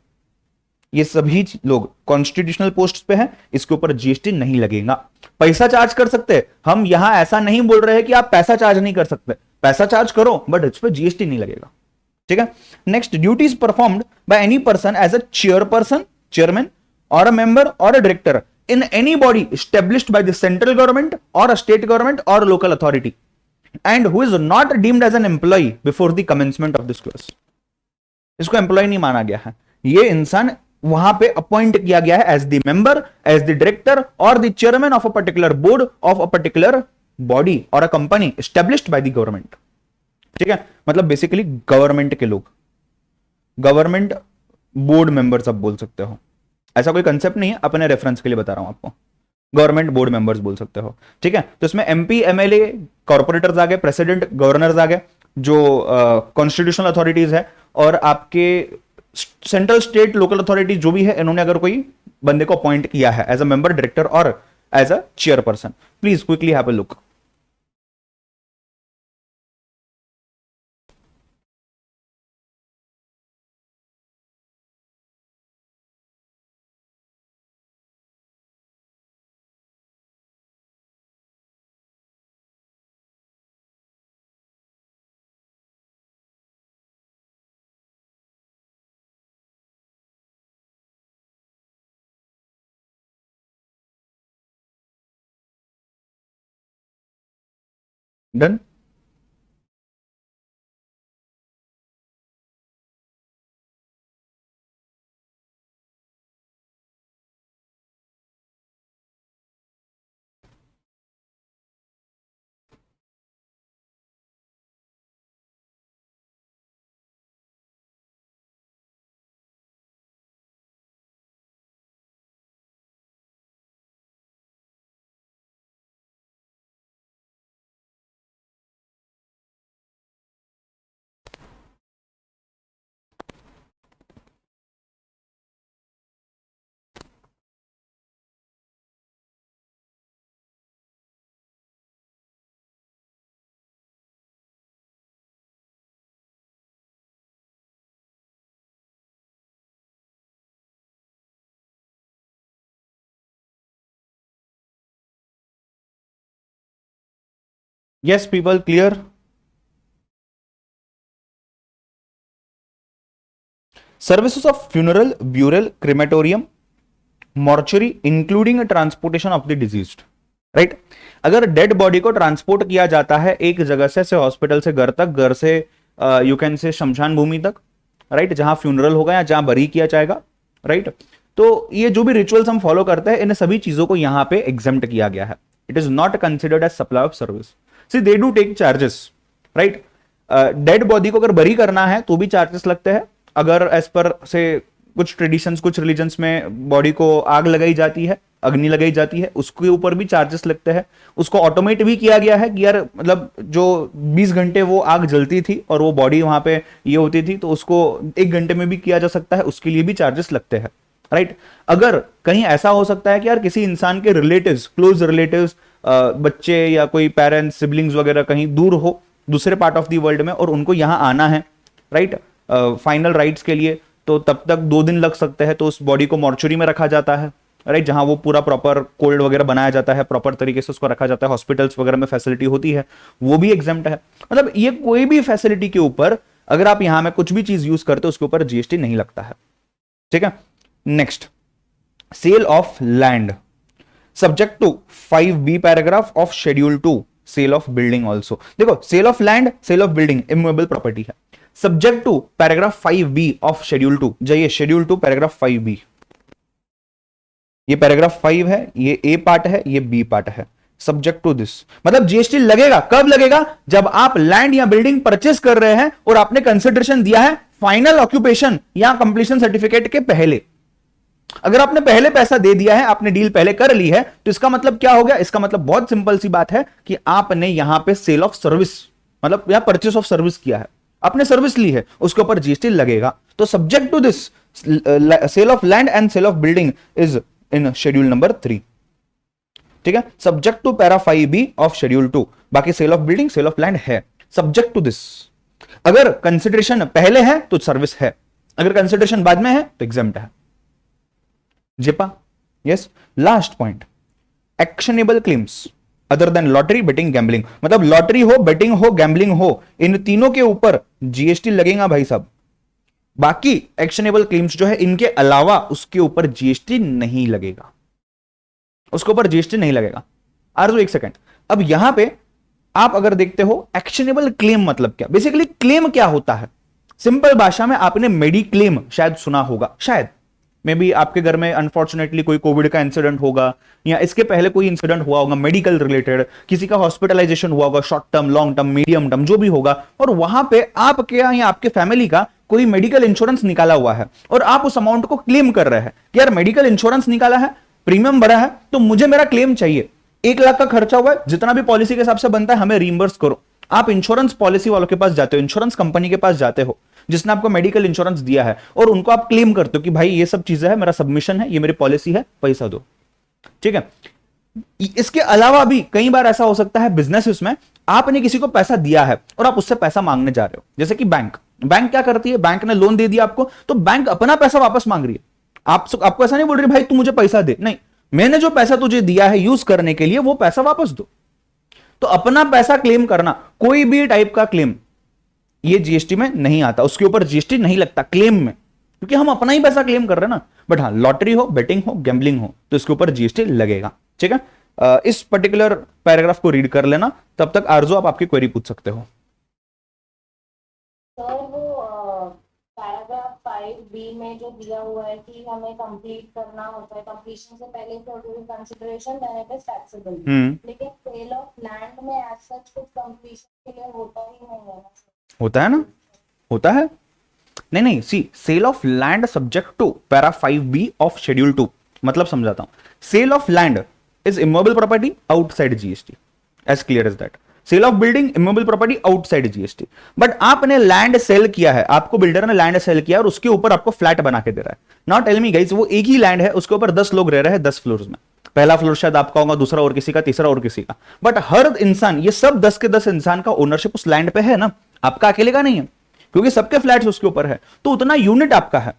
A: ये सभी लोग constitutional post पे हैं, इसके ऊपर जीएसटी नहीं लगेगा. पैसा चार्ज कर सकते हैं हम, यहां ऐसा नहीं बोल रहे हैं कि आप पैसा चार्ज नहीं कर सकते, पैसा चार्ज करो बट इस पर जीएसटी नहीं लगेगा. ठीक है. Next, duties performed by any person as a chairperson, chairman और अ मेंबर और a director in any body established by the central government और अ स्टेट गवर्नमेंट और local authority and who is not deemed as an employee before the commencement of this clause. इसको employee नहीं माना गया है, ये इंसान वहां पे अपॉइंट किया गया है as the member, as the director और the chairman of a particular board of a particular body और a company established by the government. ठीक है. मतलब बेसिकली गवर्नमेंट के लोग, गवर्नमेंट बोर्ड मेंबर्स आप बोल सकते हो. ऐसा कोई कंसेप्ट नहीं है, अपने रेफरेंस के लिए बता रहा हूं आपको. गवर्नमेंट बोर्ड मेंबर्स बोल सकते हो. ठीक है. तो इसमें एमपी, एमएलए, कॉर्पोरेटर्स आ गए, प्रेसिडेंट, गवर्नर्स आ गए, जो कॉन्स्टिट्यूशनल अथॉरिटीज है, और आपके सेंट्रल, स्टेट, लोकल अथॉरिटी जो भी है, इन्होंने अगर कोई बंदे को अपॉइंट किया है एज अ मेंबर, डायरेक्टर और as a chairperson. Please quickly have a look. Done. Yes, people, clear? Services of funeral, burial, crematorium, mortuary, including transportation of the deceased. Right. अगर डेड बॉडी को transport किया जाता है एक जगह से hospital से घर तक, घर से यू कैन से शमशान भूमि तक, राइट, जहां फ्यूनरल होगा या जहां बरी किया जाएगा, राइट. तो ये जो भी रिचुअल्स हम फॉलो करते हैं, इन सभी चीजों को यहां पे एग्जेम्प्ट किया गया है. It is not considered as supply of service. See they do take charges, right. Dead body को अगर बरी करना है तो भी चार्जेस लगते हैं. अगर एज पर से कुछ ट्रेडिशंस, कुछ रिलीजन्स में बॉडी को आग लगाई जाती है, अग्नि लगाई जाती है, उसके ऊपर भी चार्जेस लगते हैं. उसको ऑटोमेट भी किया गया है कि यार मतलब जो 20 घंटे वो आग जलती थी और वो बॉडी वहां पे ये होती थी, तो उसको 1 घंटे में भी किया जा सकता है, उसके लिए भी चार्जेस लगते हैं, राइट. अगर कहीं ऐसा हो सकता है कि यार किसी इंसान के रिलेटिव्स, क्लोज रिलेटिव्स, बच्चे या कोई पेरेंट्स, सिबलिंग्स वगैरह कहीं दूर हो दूसरे पार्ट ऑफ द वर्ल्ड में और उनको यहां आना है, राइट, फाइनल राइट्स के लिए, तो तब तक 2 दिन लग सकते हैं. तो उस बॉडी को मॉर्चुरी में रखा जाता है, राइट, जहां वो पूरा प्रॉपर कोल्ड वगैरह बनाया जाता है, प्रॉपर तरीके से उसको रखा जाता है. हॉस्पिटल्स वगैरह में फैसिलिटी होती है, वो भी एग्जेम्प्ट है. मतलब ये कोई भी फैसिलिटी के ऊपर अगर आप यहां में कुछ भी चीज यूज करते हो उसके ऊपर जीएसटी नहीं लगता है. ठीक है. Next, sale of land subject to 5B paragraph of schedule 2, sale of building also. देखो, sale of land, sale of building immovable property है. Subject to paragraph 5B of schedule 2. जाइए शेड्यूल 2 पैराग्राफ 5B. ये paragraph 5 है, ये ए part है, ये B part है. Subject to this, मतलब जीएसटी लगेगा कब लगेगा, जब आप लैंड या बिल्डिंग परचेस कर रहे हैं और आपने कंसिडरेशन दिया है फाइनल ऑक्यूपेशन या कंप्लीशन सर्टिफिकेट के पहले। अगर आपने पहले पैसा दे दिया है, आपने डील पहले कर ली है, तो इसका मतलब क्या हो गया, इसका मतलब बहुत सिंपल सी बात है कि आपने यहां पे सेल ऑफ सर्विस, मतलब यहां परचेस ऑफ सर्विस किया है, आपने सर्विस ली है, उसके ऊपर जीएसटी लगेगा। तो subject to this sale of land and sale of building is in schedule number 3, ठीक है, subject to para 5B of schedule 2। बाकी sale of building sale of land है सब्जेक्ट टू दिस। अगर कंसिडरेशन पहले है तो सर्विस है, अगर कंसिडरेशन बाद में है तो एग्जाम्प्ट है। जेपा yes. Last point, actionable claims other than lottery betting gambling, मतलब लॉटरी हो, बेटिंग हो, गैम्बलिंग हो, इन तीनों के ऊपर जीएसटी लगेगा भाई साहब। बाकी एक्शनेबल क्लेम्स जो है इनके अलावा उसके ऊपर जीएसटी नहीं लगेगा, उसके ऊपर जीएसटी नहीं लगेगा। आरजू एक सेकंड, अब यहां पे आप अगर देखते हो एक्शनेबल क्लेम मतलब क्या, बेसिकली क्लेम क्या होता है, सिंपल भाषा में आपने मेडिक्लेम शायद सुना होगा, शायद मे बी आपके घर में अनफॉर्चुनेटली कोई कोविड का इंसिडेंट होगा या इसके पहले कोई इंसिडेंट हुआ होगा मेडिकल रिलेटेड, किसी का हॉस्पिटलाइजेशन हुआ होगा, short term, long term, medium term, जो भी होगा, और वहां पे आपके या आपके फैमिली का कोई मेडिकल इंश्योरेंस निकाला हुआ है और आप उस अमाउंट को क्लेम कर रहे हैं कि यार मेडिकल इंश्योरेंस निकाला है, प्रीमियम बढ़ा है, तो मुझे मेरा क्लेम चाहिए, 1 लाख का खर्चा हुआ है, जितना भी पॉलिसी के हिसाब से बनता है हमें रीइंबर्स करो। आप इंश्योरेंस पॉलिसी वालों के पास जाते हो, इंश्योरेंस कंपनी के पास जाते हो जिसने आपको मेडिकल इंश्योरेंस दिया है, और उनको आप क्लेम करते हो कि भाई ये सब चीजें है, मेरा सबमिशन है, ये मेरी पॉलिसी है, पैसा दो, ठीक है। इसके अलावा भी कई बार ऐसा हो सकता है बिजनेस में आपने किसी को पैसा दिया है और आप उससे पैसा मांगने जा रहे हो, जैसे कि बैंक, बैंक क्या करती है, बैंक ने लोन दे दिया आपको, तो बैंक अपना पैसा वापस मांग रही है, आपको ऐसा नहीं बोल रही भाई तू मुझे पैसा दे, नहीं, मैंने जो पैसा तुझे दिया है यूज करने के लिए वो पैसा वापस दो। तो अपना पैसा क्लेम करना, कोई भी टाइप का क्लेम, ये जीएसटी में नहीं आता, उसके ऊपर जीएसटी नहीं लगता क्लेम में, क्योंकि हम अपना ही पैसा क्लेम कर रहे हैं ना। बट हाँ, लॉटरी हो, बेटिंग हो, गैम्बलिंग हो, तो इसके ऊपर जीएसटी लगेगा, ठीक है। इस पर्टिकुलर पैराग्राफ को रीड कर लेना, तब तक आरजू आप आपकी क्वेरी पूछ सकते हो।
B: सर वो पैराग्राफ 5B में जो दिया हुआ है कि हमें कंप्लीट करना होता है, कंप्लीशन से पहले consideration then it is taxable, लेकिन सेल ऑफ लैंड में एज सच कुछ कंप्लीशन के लिए होता ही नहीं है ना सर?
A: होता है ना, होता है, नहीं नहीं, see sale of land subject to para 5B of schedule 2, मतलब समझाता हूं, sale of land is immovable property outside GST, as clear as that. Sale of building immovable property outside GST. But आपने लैंड सेल किया है, आपको builder ने land sale किया और उसके ऊपर आपको फ्लैट बना के दे रहा है, नॉट टेल मी गाइस, वो एक ही लैंड है, उसके ऊपर 10 लोग रह रहे हैं 10 फ्लोर्स में, पहला फ्लोर शायद आपका होगा, दूसरा और किसी का, तीसरा और किसी का, बट हर इंसान, ये सब 10 के 10 इंसान का ओनरशिप उस लैंड पे है ना, आपका अकेले का नहीं है, क्योंकि सबके फ्लैट्स उसके ऊपर है, तो उतना यूनिट आपका है।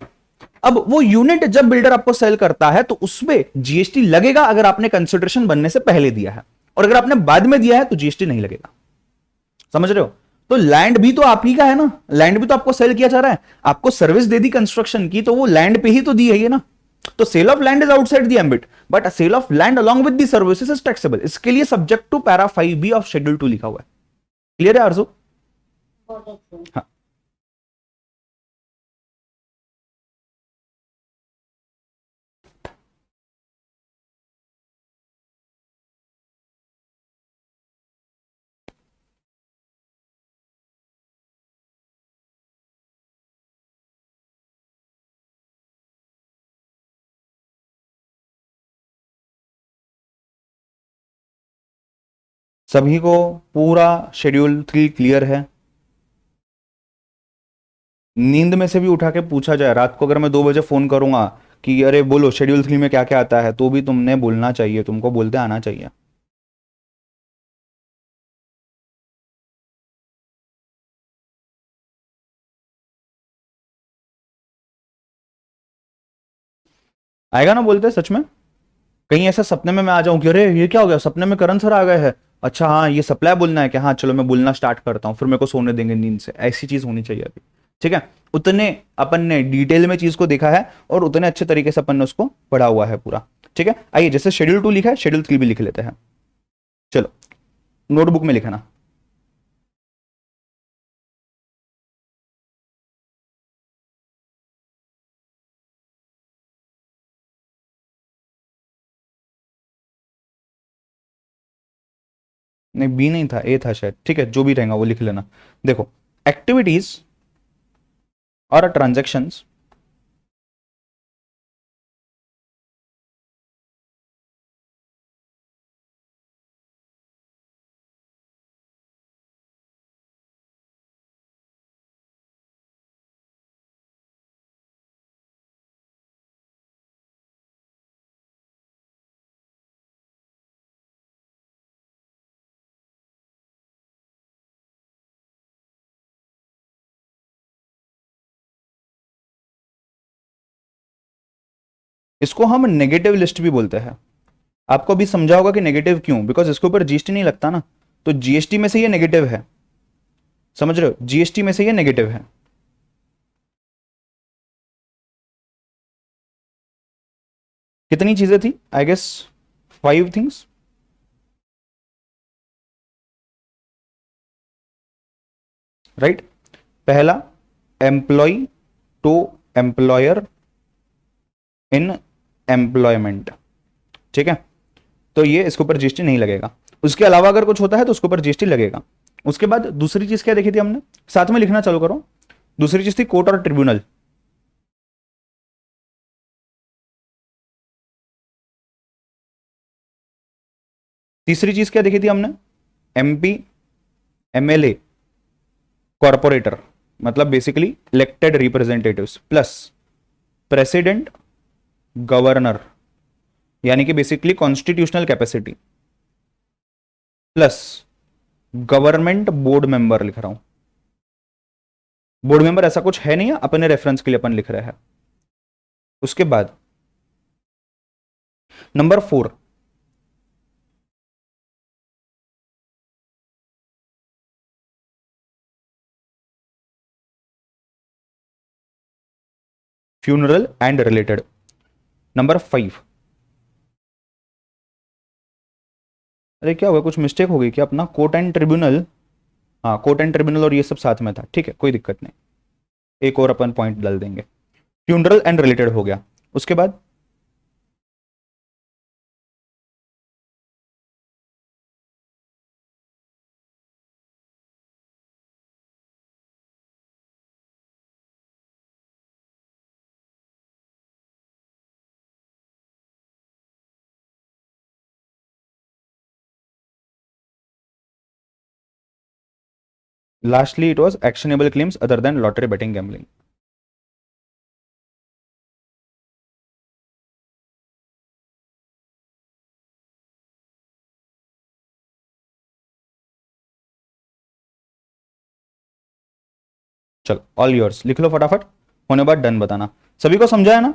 A: अब वो यूनिट जब बिल्डर आपको सेल करता है तो उसमें जीएसटी लगेगा अगर आपने कंसिडरेशन बनने से पहले दिया है, और अगर आपने बाद में दिया है तो जीएसटी नहीं लगेगा, समझ रहे हो। तो लैंड भी तो आप ही का है ना, लैंड भी तो आपको सेल किया जा रहा है, आपको सर्विस दे दी कंस्ट्रक्शन की, तो वो लैंड पे ही तो दी है ना। तो sale of land is outside the ambit, but sale of land along with the services is taxable, इसके लिए subject to para 5B of schedule 2 लिखा हुआ है। क्लियर है आरजू? हाँ। सभी को पूरा शेड्यूल 3 क्लियर है? नींद में से भी उठा के पूछा जाए रात को, अगर मैं 2 बजे फोन करूंगा कि अरे बोलो शेड्यूल 3 में क्या क्या आता है, तो भी तुमने बोलना चाहिए, तुमको बोलते आना चाहिए। आएगा ना बोलते सच में? कहीं ऐसा सपने में मैं आ जाऊं कि अरे ये क्या हो गया, सपने में करण सर आ गए हैं, अच्छा हाँ ये सप्लाई बोलना है, कि हाँ चलो मैं बोलना स्टार्ट करता हूँ, फिर मेरे को सोने देंगे नींद से, ऐसी चीज होनी चाहिए अभी, ठीक है। उतने अपन ने डिटेल में चीज को देखा है और उतने अच्छे तरीके से अपन ने उसको पढ़ा हुआ है पूरा, ठीक है। आइए, जैसे शेड्यूल 2 लिखा है, शेड्यूल 3 भी लिख लेते हैं, चलो नोटबुक में लिखना। नहीं बी नहीं था, ए था शायद, ठीक है जो भी रहेगा वो लिख लेना। देखो, एक्टिविटीज और ट्रांजेक्शन्स इसको हम नेगेटिव लिस्ट भी बोलते हैं। आपको अभी समझा होगा कि नेगेटिव क्यों, बिकॉज इसके ऊपर जीएसटी नहीं लगता ना, तो जीएसटी में से ये नेगेटिव है, समझ रहे हो, जीएसटी में से ये नेगेटिव है। कितनी चीजें थी, आई गेस 5 थिंग्स। राइट, पहला, employee to employer in employment, ठीक है, तो ये इसके ऊपर जीएसटी नहीं लगेगा। उसके अलावा अगर कुछ होता है तो उसके ऊपर जीएसटी लगेगा। उसके बाद दूसरी चीज क्या देखी थी हमने, साथ में लिखना चालू करो। दूसरी चीज थी कोर्ट और ट्रिब्यूनल। तीसरी चीज क्या देखी थी हमने, एमपी, एमएलए, कॉरपोरेटर, मतलब basically elected representatives, plus president, governor, यानी कि basically constitutional capacity, plus government board member लिख रहा हूं। बोर्ड मेंबर ऐसा कुछ है नहीं है, अपने रेफरेंस के लिए अपन लिख रहे हैं। उसके बाद number 4, funeral and related. Number 5, अरे क्या हुआ, कुछ मिस्टेक हो गई क्या, अपना कोर्ट एंड ट्रिब्यूनल, हाँ कोर्ट एंड ट्रिब्यूनल और ये सब साथ में था, ठीक है कोई दिक्कत नहीं, एक और अपन पॉइंट डाल देंगे। फ्यूनरल एंड रिलेटेड हो गया। उसके बाद lastly it was actionable claims other than lottery betting gambling. चलो ऑल योर्स, लिख लो फटाफट, होने बाद डन बताना। सभी को समझाया ना।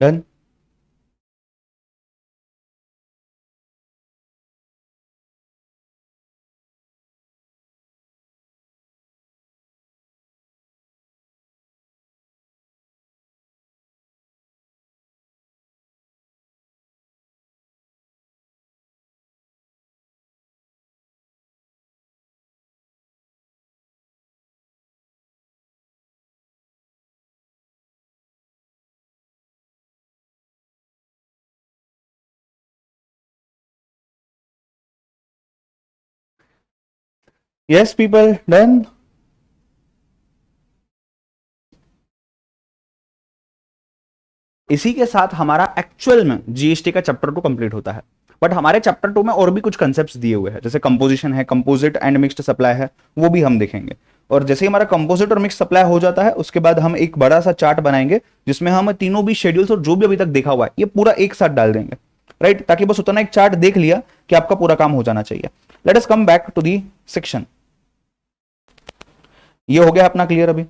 A: डन। Yes people, done. इसी के साथ हमारा एक्चुअल में जीएसटी का चैप्टर 2 कंप्लीट होता है। बट हमारे चैप्टर 2 में और भी कुछ कंसेप्ट्स दिए हुए हैं, जैसे कंपोजिशन है, कंपोजिट एंड मिक्स्ड सप्लाई है, वो भी हम देखेंगे। और जैसे ही हमारा कंपोजिट और मिक्स सप्लाई हो जाता है, उसके बाद हम एक बड़ा सा चार्ट बनाएंगे जिसमें हम तीनों भी शेड्यूल्स और जो भी अभी तक देखा हुआ है ये पूरा एक साथ डाल देंगे, राइट, ताकि बस उतना एक चार्ट देख लिया कि आपका पूरा काम हो जाना चाहिए। Let us come back to the section. ये हो गया अपना क्लियर अभी।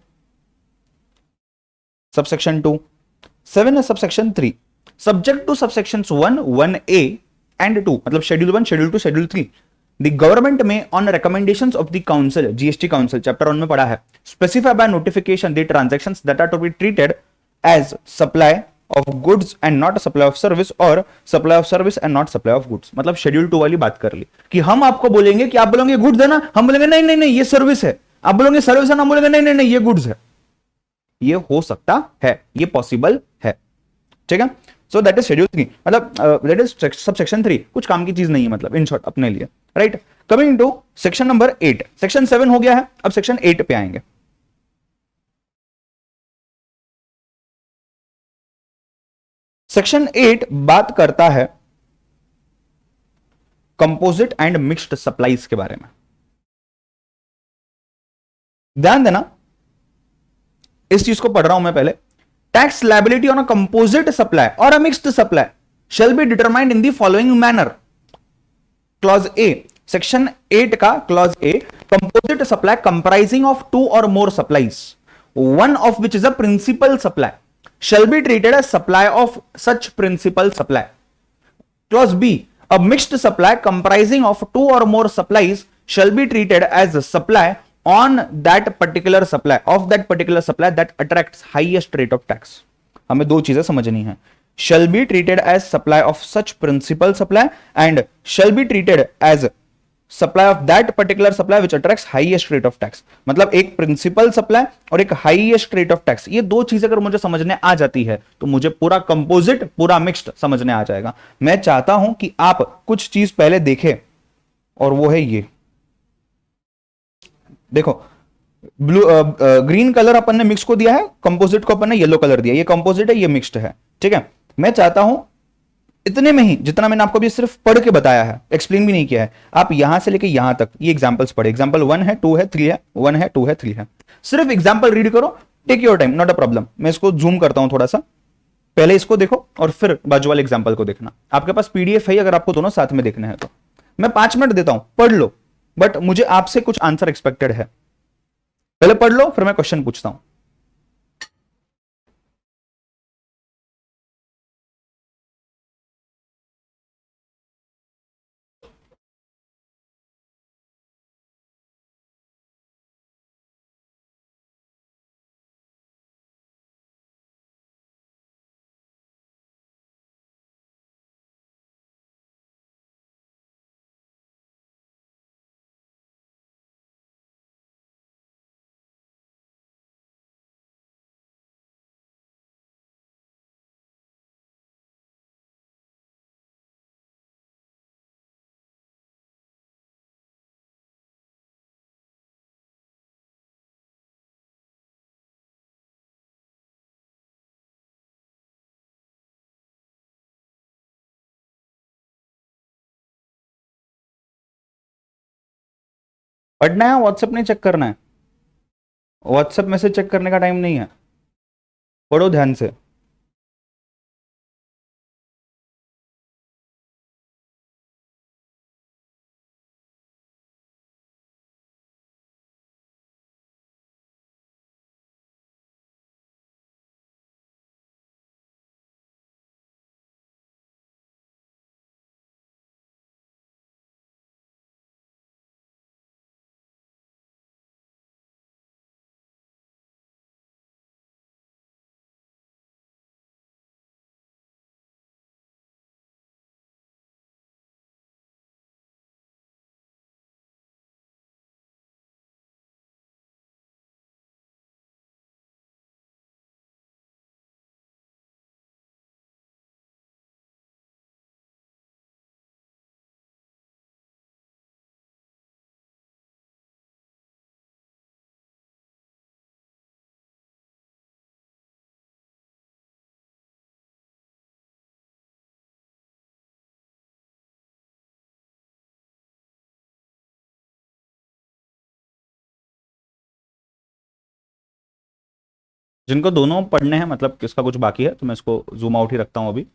A: सबसेक्शन 2, 7 है subsection 3, subject to subsections 1, 1A and 2, मतलब schedule 1, schedule 2, schedule 3। The government में on recommendations of the council, GST council chapter 1 में पढ़ा है, specify by notification the transactions that are to be treated as supply of goods and not supply of service, और supply of service and not supply of goods. मतलब schedule 2 वाली बात कर ली कि हम आपको बोलेंगे कि आप बोलेंगे गुड्स है ना, हम बोलेंगे नहीं नहीं नहीं ये सर्विस है, आप बोलेंगे सर्विस है ना, हम बोलेंगे नहीं नहीं नहीं ये गुड्स है। ये हो सकता है, ये पॉसिबल है, ठीक है। सो दैट इज शेड्यूल 3, मतलब दैट इज सब सेक्शन 3, कुछ काम की चीज नहीं है, मतलब इन शॉर्ट अपने लिए, right. Coming to section number 8, section 7 हो गया है, अब सेक्शन 8 पे आएंगे। सेक्शन 8 बात करता है कंपोजिट एंड मिक्स्ड सप्लाईज के बारे में। ध्यान देना, इस चीज को पढ़ रहा हूं मैं पहले। Tax liability on a composite supply और a mixed supply shall be determined in the following manner. Clause A, section 8 का clause A, composite supply comprising of 2 or more supplies, one of which is a principal supply, shall be treated as supply of such principal supply. Clause B, a mixed supply comprising of 2 or more supplies shall be treated as a supply on that particular supply, of that particular supply that attracts highest rate of tax. हमें दो चीजें समझनी है, shall be treated as supply of such principal supply and shall be treated as supply of that particular supply which attracts highest rate of tax. मतलब एक principal supply और एक highest rate of tax, ये दो चीजें अगर मुझे समझने आ जाती है तो मुझे पूरा कंपोजिट, पूरा मिक्स्ड समझने आ जाएगा। मैं चाहता हूं कि आप कुछ चीज पहले देखें, और वो है ये देखो, ब्लू ग्रीन कलर अपन ने मिक्स को दिया है, कंपोजिट को अपन ने येलो कलर दिया, ये कंपोजिट है, ये मिक्स्ड है, ठीक है। मैं चाहता हूं इतने में ही, जितना मैंने आपको भी सिर्फ पढ़ के बताया है, एक्सप्लेन भी नहीं किया है, आप यहां से लेके यहां तक ये एग्जांपल्स पढ़े। एग्जांपल 1 है, 2 है, 3 है, 1 है, 2 है, 3 है, सिर्फ एग्जांपल रीड करो, take your time, not a problem. मैं इसको जूम करता हूं थोड़ा सा, पहले इसको देखो और फिर बाजू वाले एग्जांपल को देखना। आपके पास पीडीएफ है अगर आपको दोनों साथ में देखने हैं तो। मैं 5 मिनट देता हूं, पढ़ लो, बट मुझे आपसे कुछ आंसर एक्सपेक्टेड है। पहले पढ़ लो, फिर मैं क्वेश्चन पूछता हूं। पढ़ना है, व्हाट्सएप नहीं चेक करना है, व्हाट्सएप मैसेज चेक करने का टाइम नहीं है, पढ़ो ध्यान से। जिनको दोनों पढ़ने हैं, मतलब किसका कुछ बाकी है, तो मैं इसको जूम आउट ही रखता हूं अभी।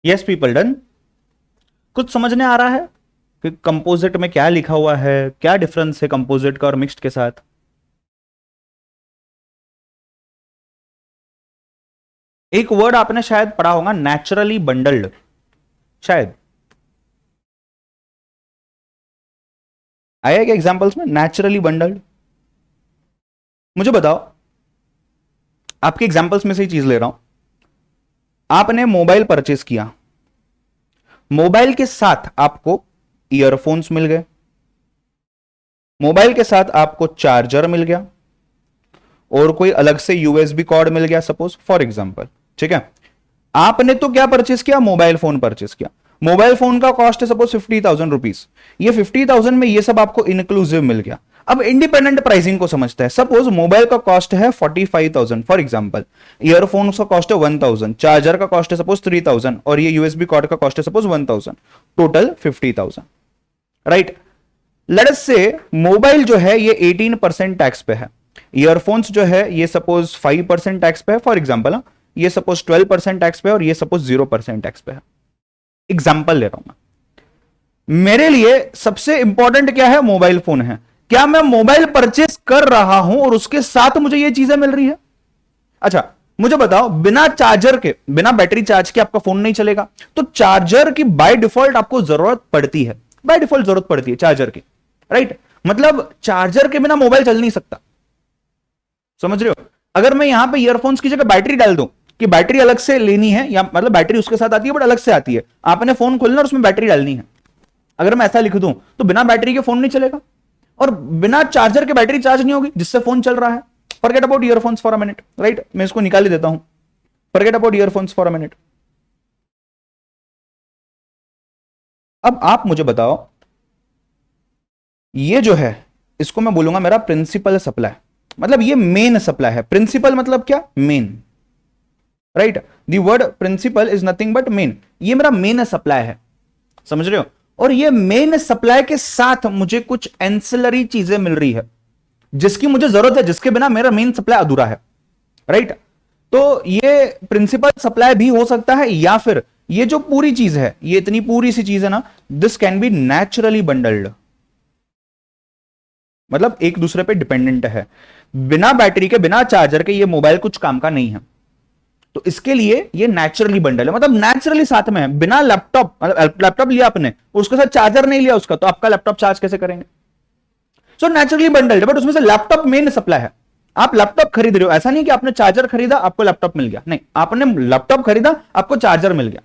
A: Yes people done. कुछ समझने आ रहा है कि कंपोजिट में क्या लिखा हुआ है, क्या डिफरेंस है कंपोजिट का और मिक्स्ड के साथ? एक वर्ड आपने शायद पढ़ा होगा, नेचुरली बंडल्ड, शायद आया क्या एग्जांपल्स में, नेचुरली बंडल्ड? मुझे बताओ, आपके एग्जांपल्स में से ही चीज ले रहा हूं। आपने मोबाइल परचेस किया, मोबाइल के साथ आपको ईयरफोन्स मिल गए, मोबाइल के साथ आपको चार्जर मिल गया, और कोई अलग से यूएसबी कॉर्ड मिल गया सपोज फॉर एग्जांपल, ठीक है। आपने तो क्या परचेस किया, मोबाइल फोन परचेस किया। मोबाइल फोन का कॉस्ट है सपोज 50,000 रुपीज, ये 50,000 में ये सब आपको इंक्लूसिव मिल गया। अब इंडिपेंडेंट प्राइसिंग को समझते हैं। सपोज मोबाइल का कॉस्ट है 45,000 फॉर एग्जांपल, ईयरफोन का कॉस्ट है 1,000, चार्जर का कॉस्ट है सपोज 3,000, और ये यूएसबी कॉर्ड का कॉस्ट है suppose 1,000, total 50,000, right. Let us से मोबाइल जो है ये 18% टैक्स पे है, ईयरफोन्स जो है ये सपोज 5% टैक्स पे है फॉर एग्जांपल, ये सपोज 12% टैक्स पे है, और ये सपोज 0% टैक्स पे है। एग्जांपल ले रहा हूं मैं। मेरे लिए सबसे इंपॉर्टेंट क्या है, मोबाइल फोन है। क्या मैं मोबाइल परचेस कर रहा हूं और उसके साथ मुझे ये चीजें मिल रही है? अच्छा मुझे बताओ, बिना चार्जर के, बिना बैटरी चार्ज के आपका फोन नहीं चलेगा, तो चार्जर की बाय डिफॉल्ट आपको जरूरत पड़ती है, बाय डिफॉल्ट जरूरत पड़ती है चार्जर की, राइट। मतलब चार्जर के बिना मोबाइल चल नहीं सकता, समझ रहे हो। अगर मैं यहां पे ईयरफोन्स की जगह बैटरी डाल दूं कि बैटरी अलग से लेनी है, या मतलब बैटरी उसके साथ आती है बट अलग से आती है, आपने फोन खोलना और उसमें बैटरी डालनी है, अगर मैं ऐसा लिख दूं तो बिना बैटरी के फोन नहीं चलेगा, और बिना चार्जर के बैटरी चार्ज नहीं होगी जिससे फोन चल रहा है। Forget about earphones for a minute, right. मैं इसको निकाल ही देता हूं, forget about earphones for a minute. अब आप मुझे बताओ, ये जो है इसको मैं बोलूंगा मेरा प्रिंसिपल सप्लाई, मतलब ये मेन सप्लाई है। प्रिंसिपल मतलब क्या, main, right. The word principal is nothing but main, ये मेरा मेन सप्लाई है, समझ रहे हो, और ये मेन सप्लाई के साथ मुझे कुछ एंसिलरी चीजें मिल रही है जिसकी मुझे जरूरत है, जिसके बिना मेरा मेन सप्लाई अधूरा है, राइट। तो ये प्रिंसिपल सप्लाई भी हो सकता है, या फिर ये जो पूरी चीज है, ये इतनी पूरी सी चीज है ना, this can be naturally bundled, मतलब एक दूसरे पे डिपेंडेंट है, बिना बैटरी के बिना चार्जर के ये मोबाइल कुछ काम का नहीं है, तो इसके लिए ये नेचुरली बंडल है, मतलब नेचुरली साथ में है, बिना लैपटॉप, मतलब लैपटॉप लिया आपने उसके साथ चार्जर नहीं लिया उसका, तो आपका लैपटॉप चार्ज कैसे करेंगे? सो नेचुरली बंडल्ड, बट उसमें से लैपटॉप मेन सप्लाई है। आप लैपटॉप खरीद रहे हो, ऐसा नहीं कि आपने चार्जर खरीदा आपको लैपटॉप मिल गया, नहीं, आपने लैपटॉप खरीदा आपको चार्जर मिल गया,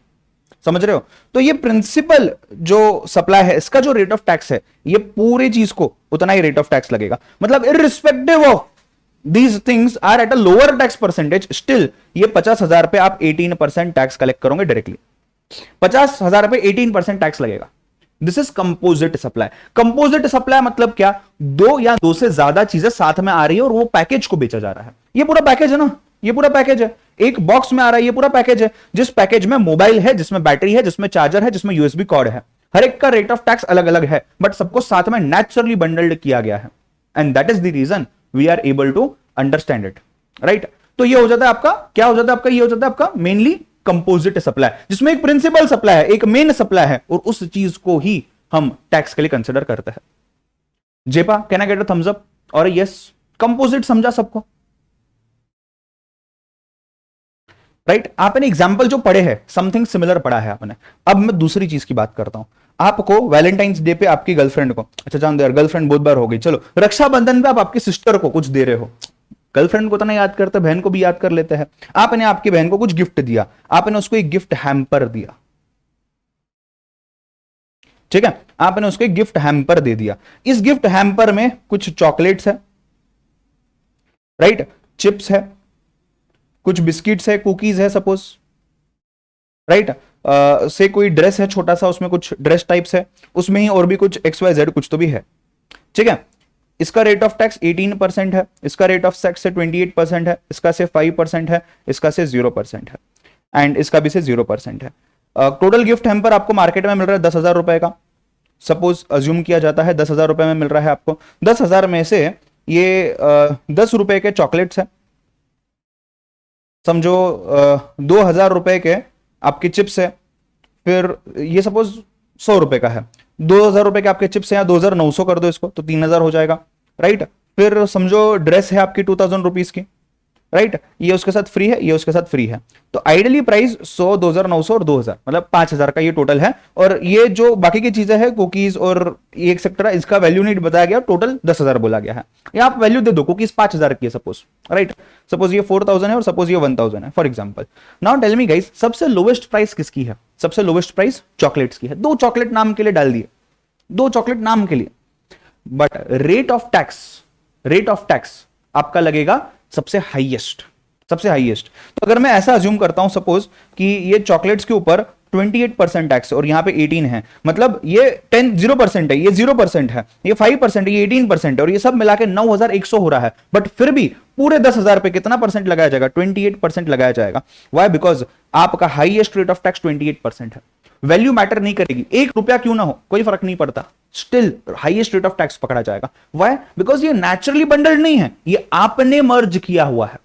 A: समझ रहे हो। तो ये प्रिंसिपल जो सप्लाई है, इसका जो रेट ऑफ टैक्स है, ये पूरी चीज को उतना ही रेट ऑफ टैक्स लगेगा, मतलब irrespective of these things are at a lower tax percentage, still ये 50,000 पे आप 18% टैक्स कलेक्ट करोगे डायरेक्टली, 50,000 पे 18% टैक्स लगेगा। This is composite supply. Composite supply मतलब क्या? दो या दो से ज्यादा चीजें साथ में आ रही है और वो पैकेज को बेचा जा रहा है। ये पूरा पैकेज है ना, ये पूरा पैकेज है, एक बॉक्स में आ रहा है, ये पूरा पैकेज है, जिस पैकेज में मोबाइल है, जिसमें बैटरी है, जिसमें चार्जर है, जिसमें यूएसबी कॉर्ड है, हर एक का रेट ऑफ टैक्स अलग अलग है, बट सबको साथ में नेचुरली बंडल्ड किया गया है, and that is the reason we are able to understand it, right. तो ये हो जाता है आपका, क्या हो जाता है आपका? ये हो जाता है आपका मेनली कंपोजिट सप्लाई, जिसमें एक प्रिंसिपल सप्लाई है, एक मेन सप्लाई है, और उस चीज को ही हम टैक्स के लिए कंसिडर करते हैं। जेपा, can I get a thumbs up? और यस, कंपोजिट समझा सबको, राइट। आपने एग्जाम्पल जो पढ़े हैं, समथिंग सिमिलर पढ़ा है आपने। अब मैं दूसरी चीज की बात करता हूं। आपको वैलेंटाइंस डे पे आपकी गर्लफ्रेंड को, अच्छा जान दो यार, गर्लफ्रेंड बहुत बार हो गई, चलो रक्षाबंधन पे आप आपकी सिस्टर को कुछ दे रहे हो, गर्लफ्रेंड को तो नहीं याद करते, बहन को भी याद कर लेते हैं। आपने आपकी बहन को कुछ गिफ्ट दिया, आपने उसको एक गिफ्ट हैम्पर दिया, ठीक है, आपने उसको एक गिफ्ट हैम्पर दे दिया। इस गिफ्ट हैम्पर में कुछ चॉकलेट्स है, राइट, चिप्स है, कुछ बिस्किट्स है, कुकीज है सपोज, राइट, से कोई ड्रेस है छोटा सा, उसमें कुछ ड्रेस टाइप्स है, उसमें ही और भी कुछ XYZ कुछ तो भी है, ठीक है। इसका रेट ऑफ टैक्स 18% है, इसका रेट ऑफ टैक्स से 28% है, इसका से 5% है, इसका से 0% है, एंड इसका भी से 0% है। टोटल गिफ्ट हैम्पर आपको मार्केट में मिल रहा है 10,000 रुपए का, सपोज अज्यूम किया जाता है 10,000 रुपए में मिल रहा है आपको। 10,000 में से ये 10 रुपए के चॉकलेट्स है, समझो 2,000 रुपए के आपके चिप्स है, फिर ये सपोज 100 रुपए का है, 2,000 रुपए के आपके चिप्स हैं, 2,900 कर दो इसको तो 3,000 हो जाएगा, राइट। फिर समझो ड्रेस है आपकी 2,000 रुपीज की, राइट, ये उसके साथ फ्री है, ये उसके साथ फ्री है, तो आइडियली प्राइस 100, 2,900 और 2,000, मतलब 5,000 का ये टोटल है। और ये जो बाकी की चीजें हैं, कुकीज और ये एक्सेट्रा, इसका वैल्यू नहीं बताया गया, टोटल 10,000 बोला गया है। या आप वैल्यू दे दो, कुकीज 5,000 की है सपोज, राइट, सपोज ये 4,000 है और सपोज ये 1,000 है for example. Now tell me guys, सबसे लोवेस्ट प्राइस किसकी है? सबसे लोवेस्ट प्राइस चॉकलेट्स की है। 2 चॉकलेट नाम के लिए डाल दिए, 2 चॉकलेट नाम के लिए, बट रेट ऑफ टैक्स आपका लगेगा सबसे हाईएस्ट, सबसे हाईएस्ट। तो अगर मैं ऐसा अज्यूम करता हूं सपोज कि ये चॉकलेट्स के ऊपर 28% टैक्स और यहां पे 18 है, मतलब ये 0% है, ये 0% है, ये 5% है, ये 18% है, और ये सब मिला के 9,100 हो रहा है, बट फिर भी पूरे 10,000 पे कितना परसेंट लगाया जाएगा? 28% लगाया जाएगा। वाई? बिकॉज आपका हाईएस्ट रेट ऑफ टैक्स 28% है। वैल्यू मैटर नहीं करेगी, 1 रुपया क्यों ना हो, कोई फर्क नहीं पड़ता, still highest rate of tax पकड़ा जाएगा। वाई? बिकॉज ये नेचुरली बंडल्ड नहीं है, ये आपने मर्ज किया हुआ है,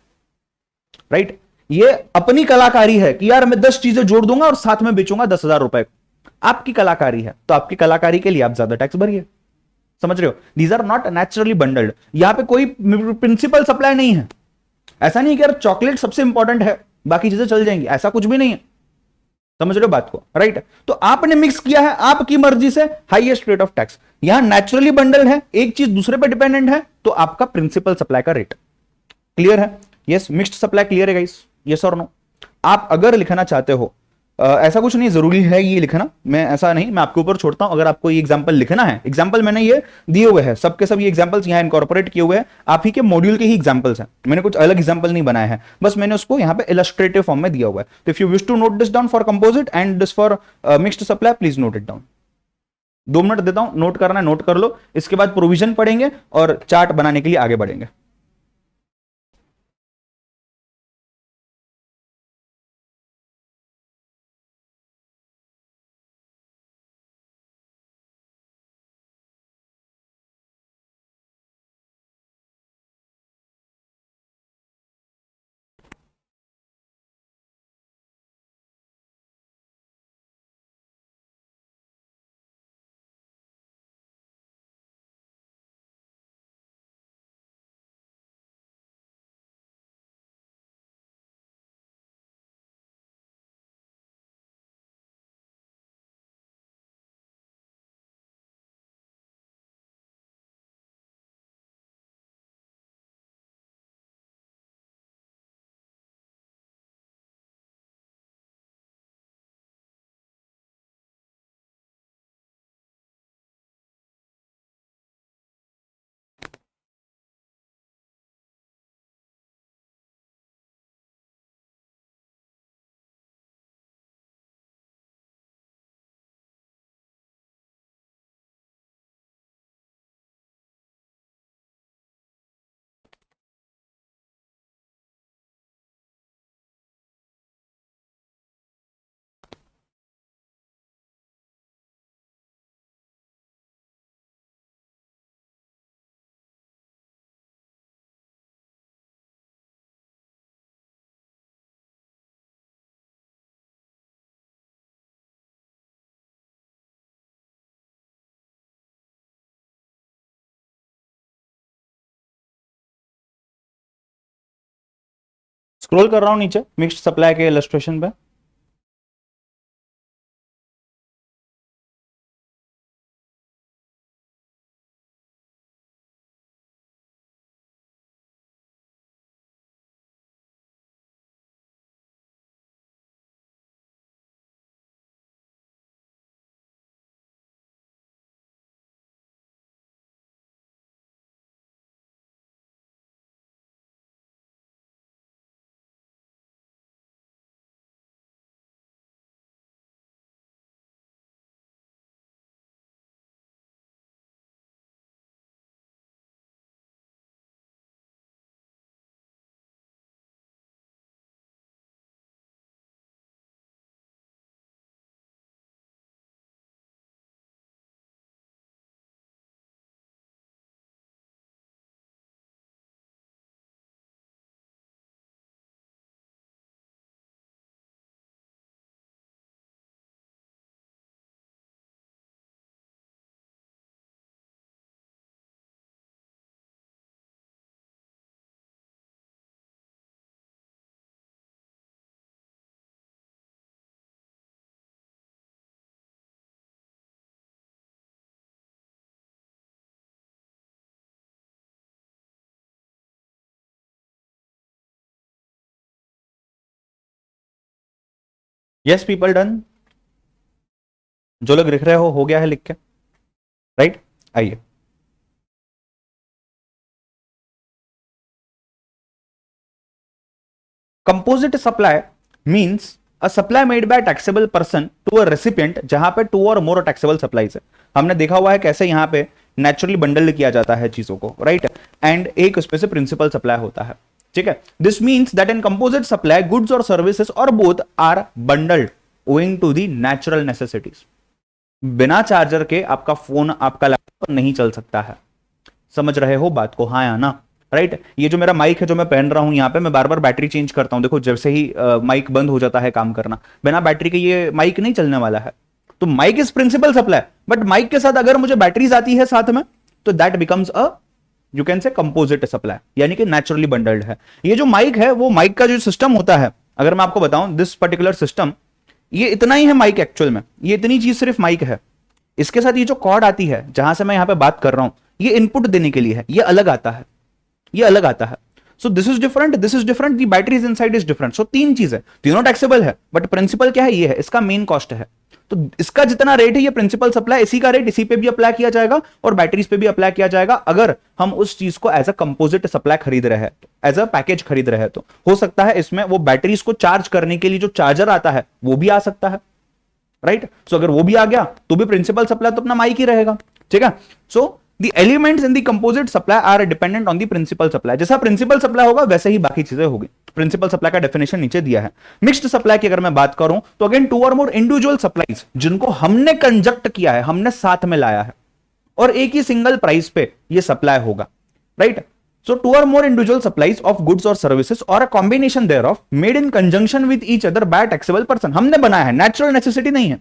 A: राइट। ये अपनी कलाकारी है कि यार मैं 10 चीजें जोड़ दूंगा और साथ में बेचूंगा 10,000 रुपए, आपकी कलाकारी है, तो आपकी कलाकारी के लिए आप ज्यादा टैक्स भरिए, समझ रहे हो। These are not naturally bundled, यहां पे कोई प्रिंसिपल सप्लाई नहीं है। ऐसा नहीं कि यार चॉकलेट सबसे इंपॉर्टेंट है बाकी चीजें चल जाएंगी, ऐसा कुछ भी नहीं है, समझ रहे हो बात को, राइट। तो आपने मिक्स किया है आपकी मर्जी से, हाईएस्ट रेट ऑफ टैक्स। यहां नेचुरली बंडल है, एक चीज दूसरे पर डिपेंडेंट है, तो आपका प्रिंसिपल सप्लाई का रेट क्लियर है। यस, मिक्स्ड सप्लाई क्लियर है गाइस, यस और नो। आप अगर लिखना चाहते हो, ऐसा कुछ नहीं जरूरी है ये लिखना, मैं ऐसा नहीं, मैं आपके ऊपर छोड़ता हूं। अगर आपको ये एग्जांपल लिखना है, एग्जांपल मैंने ये दिए हुए हैं, सबके सब ये एग्जांपल्स यहां इनकॉर्पोरेट किए हुए हैं, आप ही के मॉड्यूल के ही एग्जांपल्स हैं, मैंने कुछ अलग एग्जांपल नहीं बनाए हैं, बस मैंने उसको यहां पे इलस्ट्रेटिव फॉर्म में दिया हुआ है। तो if you wish to note this down for composite and this for mixed supply, please note it down. 2 minute देता हूं, नोट करना है नोट कर लो, इसके बाद प्रोविजन पढ़ेंगे और चार्ट बनाने के लिए आगे बढ़ेंगे। स्क्रॉल कर रहा हूं नीचे मिक्स्ड सप्लाई के इलस्ट्रेशन पे। यस पीपल डन, जो लोग लिख रहे हो गया है लिख के, राइट। आइए, composite supply means a supply made by taxable person to a recipient, जहां पे टू और मोर टैक्सेबल सप्लाईज है। हमने देखा हुआ है कैसे यहां पे नेचुरली बंडल किया जाता है चीजों को, राइट। एंड एक उसमें से प्रिंसिपल सप्लाई होता है, ठीक है। This means that in composite supply goods और सर्विसेज और both are bundled owing to the natural necessities. बिना चार्जर के आपका फोन, आपका लैपटॉप नहीं चल सकता है। समझ रहे हो बात को, हाँ या ना, राइट। ये जो मेरा माइक है जो मैं पहन रहा हूं यहां पे, मैं बार बार बैटरी चेंज करता हूं। देखो जैसे ही माइक बंद हो जाता है काम करना, बिना बैटरी के ये माइक नहीं चलने वाला है। तो mic is principal supply, but mic के साथ अगर मुझे बैटरीज आती है साथ में, तो that becomes a, you can say composite supply, यानी कि नेचुरली बंडल्ड है। ये जो माइक है, वो माइक का जो सिस्टम होता है, अगर मैं आपको बताऊं दिस पर्टिकुलर सिस्टम, ये इतना ही है माइक एक्चुअल में, ये इतनी चीज सिर्फ माइक है। इसके साथ ये जो कॉर्ड आती है जहां से मैं यहां पे बात कर रहा हूं, ये इनपुट देने के लिए है, ये अलग आता है, ये अलग आता है। So this is different, this is different, the batteries inside is different. So तीन चीज है, तीनों टैक्सेबल है, बट प्रिंसिपल क्या है, ये है, इसका मेन कॉस्ट है। तो इसका जितना रेट है ये प्रिंसिपल सप्लाई, इसी का रेट इसी पे भी अप्लाई किया जाएगा और बैटरीज पे भी अप्लाई किया जाएगा, अगर हम उस चीज को एज अ कंपोजिट सप्लाई खरीद रहे हैं, एज अ पैकेज खरीद रहे हैं। तो हो सकता है इसमें वो बैटरीज को चार्ज करने के लिए जो चार्जर आता है वो भी आ सकता है, राइट। सो अगर वो भी आ गया तो भी प्रिंसिपल सप्लाई तो अपना माइक ही रहेगा, ठीक है। So the elements in the composite supply are dependent on the principal supply. जैसा प्रिंसिपल सप्लाई होगा वैसे ही बाकी चीजें होगी। प्रिंसिपल सप्लाई का डेफिनेशन नीचे दिया है। मिक्स्ड सप्लाई की अगर मैं बात करूं तो अगेन टू और मोर इंडिविजुअल सप्लाईज, जिनको हमने कंजक्ट किया है, हमने साथ में लाया है, और एक ही सिंगल प्राइस पे ये सप्लाई होगा, right. So two or more individual supplies of goods or services or a combination thereof made in conjunction with each other by a taxable person, हमने बनाया है, natural necessity नहीं है।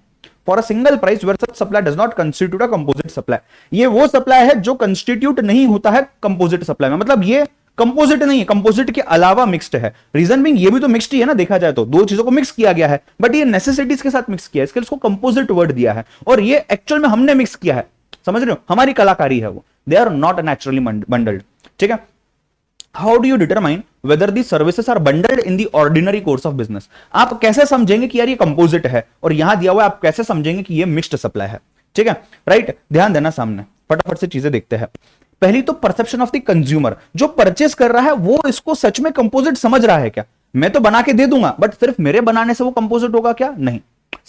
A: For a single price where such supply does not constitute a composite supply, ये वो supply है जो constitute नहीं होता है कंपोजिट सप्लाई में, मतलब ये कंपोजिट नहीं है, कंपोजिट के अलावा मिक्स्ड है। रीजन बिंग ये भी तो मिक्स्ड ही है ना, देखा जाए तो दो चीजों को मिक्स किया गया है, बट ये नेसेसिटीज के साथ मिक्स किया है, इसके लिए उसको कंपोजिट वर्ड दिया है, और ये एक्चुअल में हमने मिक्स किया है। समझ रहे हो, हमारी कलाकारी है वो, they are not naturally bundled, ठीक है। How do you determine whether the services are bundled in the ordinary course of business? आप कैसे समझेंगे कि यार ये कंपोजिट है, और यहां दिया हुआ है आप कैसे समझेंगे कि ये मिक्स्ड सप्लाई है, ठीक है, राइट। ध्यान देना, सामने फटाफट से चीजें देखते हैं। पहली तो परसेप्शन ऑफ द कंज्यूमर, जो परचेस कर रहा है वो इसको सच में कंपोजिट समझ रहा है क्या? मैं तो बना के दे दूंगा, बट सिर्फ मेरे बनाने से वो कंपोजिट होगा क्या? नहीं।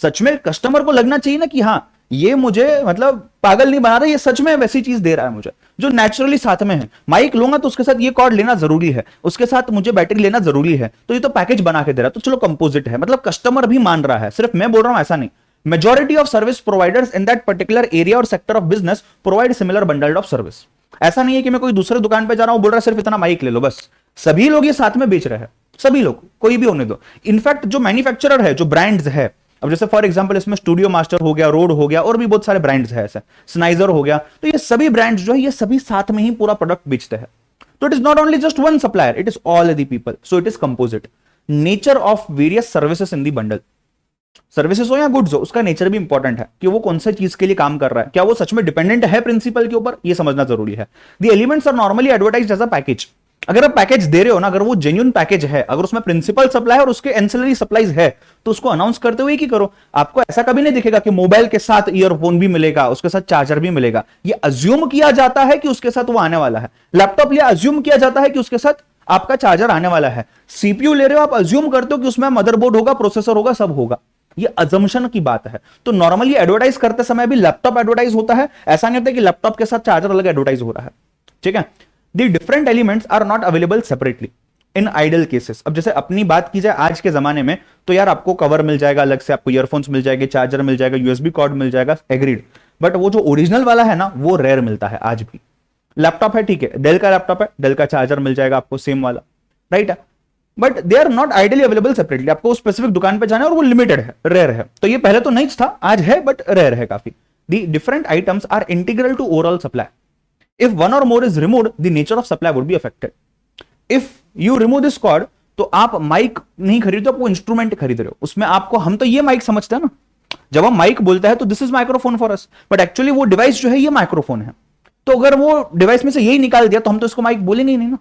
A: सच में कस्टमर को लगना चाहिए ना कि हाँ ये मुझे मतलब पागल नहीं बना रहा, ये सच में वैसी चीज दे रहा है मुझे जो नेचुरली साथ में है। माइक लूंगा तो उसके साथ ये कॉर्ड लेना जरूरी है, उसके साथ मुझे बैटरी लेना जरूरी है, तो ये तो पैकेज बना के दे रहा है, तो चलो कंपोजिट है, मतलब कस्टमर भी मान रहा है, सिर्फ मैं बोल रहा हूं ऐसा नहीं। Majority of service providers in that particular area और sector of business provide similar bundled of service. ऐसा नहीं है कि मैं कोई दूसरे दुकान पे जा रहा हूं, बोल रहा है सिर्फ इतना माइक ले लो, बस। सभी लोग ये साथ में बेच रहे हैं, सभी लोग, कोई भी होने दो। इनफैक्ट जो मैन्युफैक्चरर है, जो ब्रांड्स है, अब जैसे फॉर एग्जांपल इसमें स्टूडियो मास्टर हो गया, रोड हो गया, और भी बहुत सारे ब्रांड्स हैं ऐसे, स्नाइजर हो गया, तो ये सभी ब्रांड्स जो है ये सभी साथ में ही पूरा प्रोडक्ट बेचते हैं। तो it is not only just one supplier, it is all the people, so it is composite. Nature of various services in the bundle. Services हो या गुड्स हो, उसका नेचर भी इंपॉर्टेंट है कि वो कौन सी चीज के लिए काम कर रहा है, क्या वो सच में डिपेंडेंट है प्रिंसिपल के ऊपर, ये समझना जरूरी है। The elements are normally advertised as a package. अगर आप पैकेज दे रहे हो ना, अगर वो जेन्युइन पैकेज है, अगर उसमें प्रिंसिपल सप्लाई और उसके एंसिलरी सप्लाईज है, तो उसको अनाउंस करते हुए की करो। आपको ऐसा कभी नहीं दिखेगा कि मोबाइल के साथ ईयरफोन भी मिलेगा, उसके साथ चार्जर भी मिलेगा। ये अज्यूम किया जाता है कि उसके साथ वो आने वाला है। लैपटॉप ये अज्यूम किया जाता है कि उसके साथ आपका चार्जर आने वाला है। सीपीयू ले रहे हो, आप अज्यूम करते हो कि उसमें मदरबोर्ड होगा, प्रोसेसर होगा, सब होगा। ये अजम्पशन की बात है। तो नॉर्मली एडवर्टाइज करते समय भी लैपटॉप एडवर्टाइज होता है, ऐसा नहीं होता कि लैपटॉप के साथ चार्जर अलग एडवर्टाइज हो रहा है। ठीक है। The different elements are not available separately in ideal cases. अब जैसे अपनी बात की जाए आज के जमाने में, तो यार आपको कवर मिल जाएगा अलग से, आपको ईयरफोन्स मिल जाएंगे, चार्जर मिल जाएगा, यूएसबी कॉर्ड मिल जाएगा, एग्रीड। बट वो जो ओरिजिनल वाला है ना, वो रेयर मिलता है आज भी। लैपटॉप है, ठीक है, डेल का लैपटॉप है, डेल का चार्जर मिल जाएगा आपको सेम वाला, राइट है। But they are not ideally available separately. आपको स्पेसिफिक दुकान पे जाना है और वो लिमिटेड है, रेयर है। तो ये पहले तो नहीं था, आज है, बट रेयर है काफी। The different items are integral to overall supply. If one और more is removed, the nature of supply would be affected. If you remove this cord, तो आप माइक नहीं खरीदते, आप वो इंस्ट्रूमेंट खरीद रहे हो। उसमें आपको, हम तो ये माइक समझते हैं ना, जब हम माइक बोलते हैं तो this is microphone for us, but actually वो डिवाइस जो है ये माइक्रोफोन है। तो अगर वो डिवाइस में से यही निकाल दिया तो हम तो इसको माइक बोलेंगे ही नहीं ना।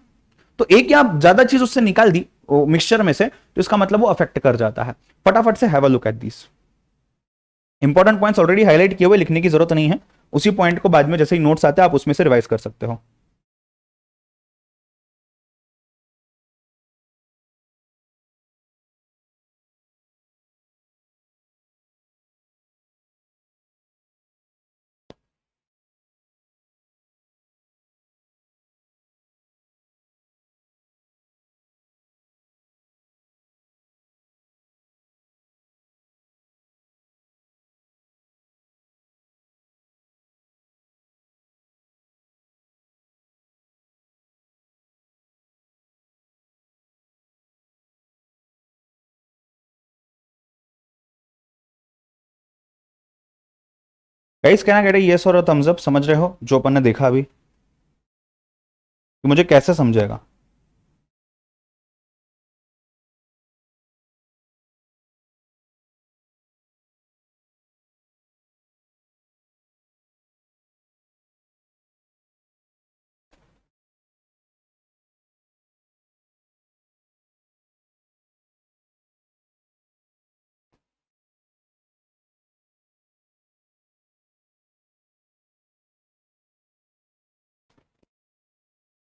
A: तो एक या ज्यादा चीज उससे निकाल दी मिक्सचर में से, तो इसका मतलब वो अफेक्ट कर जाता है। फटाफट से have a look at this important points, already highlight किए हुए, लिखने की जरूरत नहीं है। उसी पॉइंट को बाद में जैसे ही नोट्स आते हैं आप उसमें से रिवाइज कर सकते हो। गाइस कहना कह रहे यस और थम्स अप, समझ रहे हो जो अपन ने देखा अभी, कि मुझे कैसे समझेगा।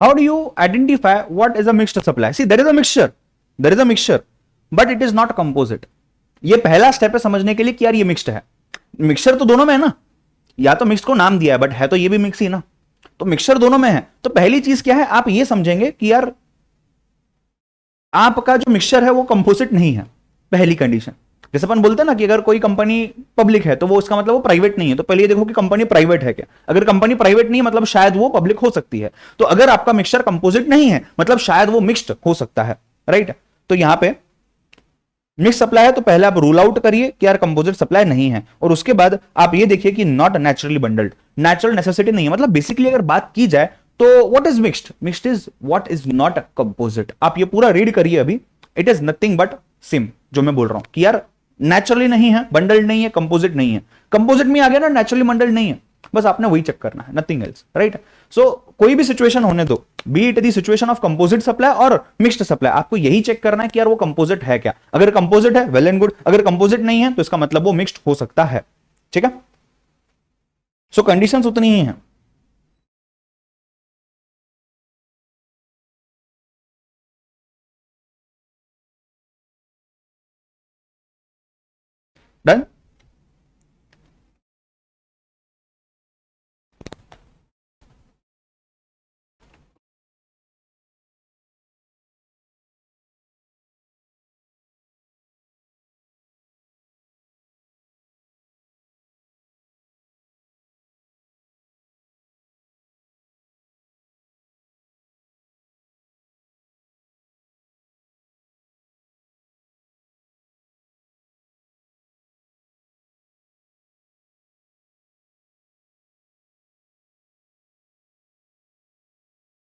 A: How do you identify what is a mixed supply? See, there is a mixture, there is a mixture, but it is not composite. ये पहला स्टेप है समझने के लिए कि यार ये मिक्स्ड है। मिक्सचर तो दोनों में है ना, या तो मिक्स्ड को नाम दिया है, बट है तो ये भी मिक्स ही ना। तो मिक्सचर दोनों में है। तो पहली चीज क्या है, आप ये समझेंगे कि यार आपका जो मिक्सचर है वो कंपोजिट नहीं है। पहली कंडीशन, जैसे अपन बोलते हैं ना कि अगर कोई कंपनी पब्लिक है तो वो उसका मतलब वो प्राइवेट नहीं है। तो पहले ये देखो कि कंपनी प्राइवेट है क्या। अगर कंपनी प्राइवेट नहीं है मतलब शायद वो पब्लिक हो सकती है। तो अगर आपका मिक्सचर कंपोजिट नहीं है मतलब शायद वो मिक्स्ड हो सकता है, राइट। तो यहां पे मिक्स सप्लाई है तो पहले आप रूल आउट करिए कि यार कंपोजिट सप्लाई नहीं है, और उसके बाद आप ये देखिए कि not naturally bundled. Natural necessity नहीं है, मतलब बेसिकली अगर बात की जाए तो what is mixed, mixed is what is not composite. आप ये पूरा रीड करिए अभी, it is nothing but SIM, जो मैं बोल रहा हूं कि यार नेचुरली नहीं है, बंडल्ड नहीं है, कंपोजिट नहीं है। कंपोजिट में आ गया ना, नेचुरली बंडल्ड नहीं है, बस आपने वही चेक करना है, नथिंग एल्स, राइट। सो कोई भी सिचुएशन होने दो, B it the situation of composite supply और मिक्स्ड सप्लाई, आपको यही चेक करना है कि यार वो कंपोजिट है क्या। अगर कंपोजिट है वेल एंड गुड, अगर कंपोजिट नहीं है तो इसका मतलब वो मिक्स्ड हो सकता है। ठीक है। सो कंडीशंस उतनी ही हैं। डन।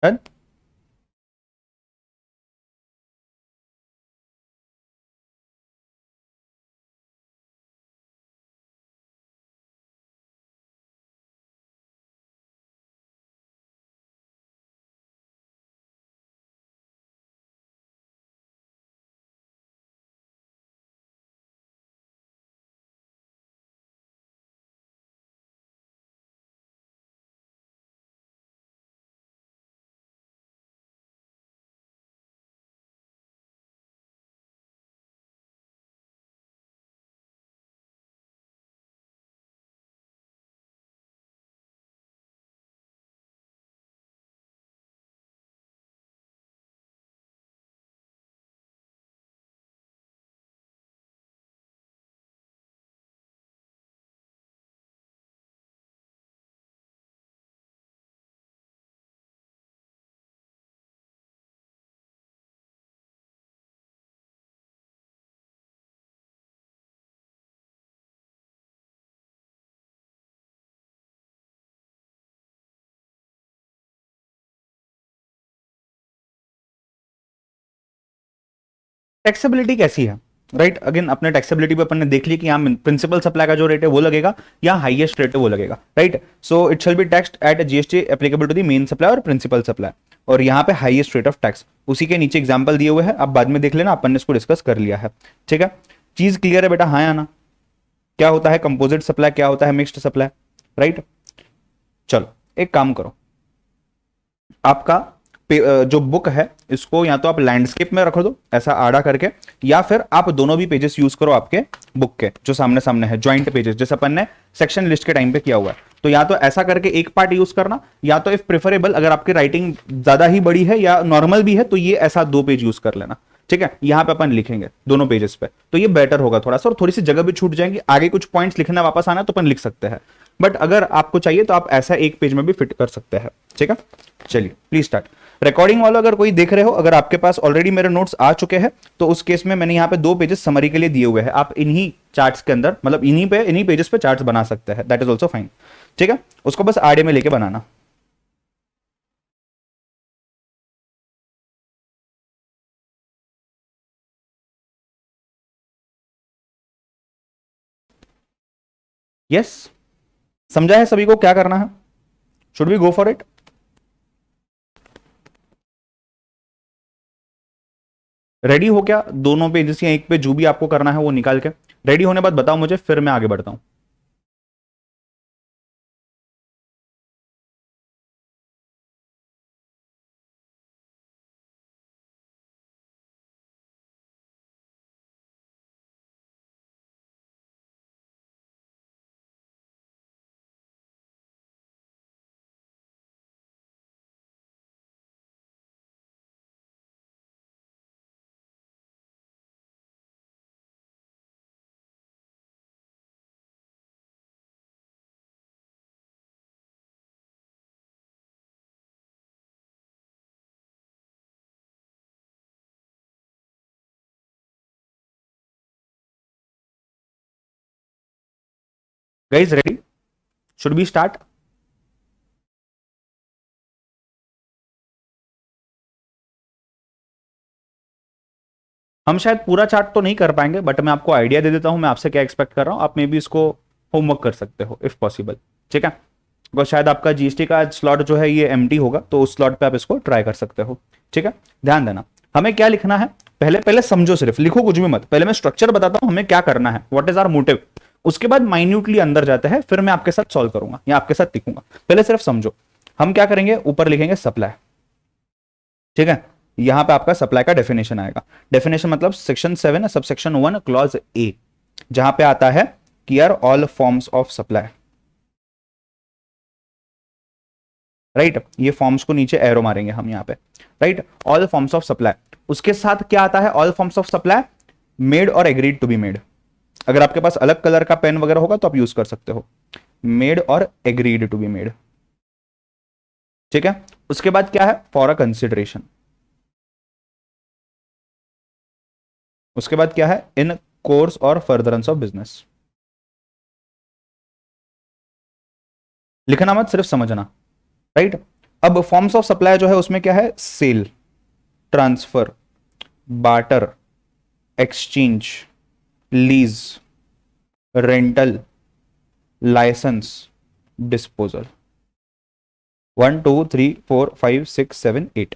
A: डन। टैक्सेबिलिटी कैसी है, राइट? अगेन अपने टैक्सेबिलिटी पे अपन ने देख लिया कि यहाँ प्रिंसिपल सप्लाई का जो रेट है वो लगेगा या हाईएस्ट रेट है वो लगेगा, right? So it shall be taxed at GST applicable to the main supply और प्रिंसिपल सप्लाई, और यहाँ पे हाईएस्ट रेट ऑफ टैक्स उसी के नीचे एग्जाम्पल दिए हुए हैं, आप बाद में देख लेना, अपन ने इसको डिस्कस कर लिया है, ठीक है? चीज क्लियर है बेटा, हाँ या ना? क्या होता है कंपोजिट सप्लाई, क्या होता है मिक्स्ड सप्लाई, राइट? चलो एक काम करो, आपका जो बुक है इसको या तो आप लैंडस्केप में रख दो ऐसा आड़ा करके, या फिर आप दोनों भी पेजेस यूज करो आपके बुक के जो सामने सामने है, ज्वाइंट पेजेस, जैसे अपन ने सेक्शन लिस्ट के टाइम पे किया हुआ है। तो या तो ऐसा करके एक पार्ट यूज करना, या तो इफ प्रेफरेबल अगर आपकी राइटिंग ज्यादा ही बड़ी है या नॉर्मल भी है तो ये ऐसा 2 पेज यूज कर लेना, ठीक है? यहां पे अपन लिखेंगे दोनों पेजेस पे, तो ये बेटर होगा थोड़ा सा, और थोड़ी सी जगह भी छूट जाएगी, आगे कुछ पॉइंट्स लिखना वापस आना तो अपन लिख सकते हैं, बट अगर आपको चाहिए तो आप ऐसा एक पेज में भी फिट कर सकते हैं, ठीक है? चलिए प्लीज स्टार्ट। रिकॉर्डिंग वाला अगर कोई देख रहे हो, अगर आपके पास ऑलरेडी मेरे नोट्स आ चुके हैं तो उस केस में मैंने यहाँ पे 2 पेजेस समरी के लिए दिए हुए हैं, आप इन्हीं चार्ट्स के अंदर मतलब इन्हीं पेजेस पे चार्ट्स बना सकते हैं, दैट इज ऑल्सो फाइन, ठीक है? उसको बस आड़े में लेके बनाना। यस, समझा है सभी को क्या करना है? Should we go for it? Ready हो क्या दोनों पेजेस या एक पे, जो भी आपको करना है वो निकाल के रेडी होने बाद बताओ मुझे, फिर मैं आगे बढ़ता हूं। Guys ready? Should be start? हम शायद पूरा चार्ट तो नहीं कर पाएंगे, बट मैं आपको आइडिया दे देता हूं मैं आपसे क्या एक्सपेक्ट कर रहा हूं, आप मे भी इसको होमवर्क कर सकते हो इफ पॉसिबल, ठीक है? बिकॉज शायद आपका जीएसटी का स्लॉट जो है ये एम्प्टी होगा, तो उस स्लॉट पे आप इसको ट्राई कर सकते हो, ठीक है? ध्यान देना, हमें क्या लिखना है, पहले पहले समझो, सिर्फ लिखो कुछ भी मत, पहले मैं स्ट्रक्चर बताता हूं हमें क्या करना है, व्हाट इज आवर मोटिव, उसके बाद माइन्यूटली अंदर जाते हैं, फिर मैं आपके साथ सॉल्व करूंगा या आपके साथ लिखूंगा, पहले सिर्फ समझो। हम क्या करेंगे, ऊपर लिखेंगे सप्लाई, ठीक है? यहां पे आपका सप्लाई का डेफिनेशन आएगा, डेफिनेशन मतलब सेक्शन 7 सबसेक्शन 1 क्लॉज ए, जहां पे आता है कि are all forms of supply, right? ये फॉर्म्स को नीचे एरो मारेंगे हम यहां पे, right? All forms of supply, उसके साथ क्या आता है, all forms of supply made और एग्रीड टू बी मेड, अगर आपके पास अलग कलर का पेन वगैरह होगा तो आप यूज कर सकते हो, मेड और एग्रीड टू बी मेड, ठीक है? उसके बाद क्या है, फॉर अ कंसिडरेशन, उसके बाद क्या है, इन कोर्स और फर्दरेंस ऑफ बिजनेस, लिखना मत सिर्फ समझना, राइट? अब फॉर्म्स ऑफ सप्लाई जो है उसमें क्या है, sale, transfer, barter, exchange, lease, rental, licence, disposal, 1 2 3 4 5 6 7 8,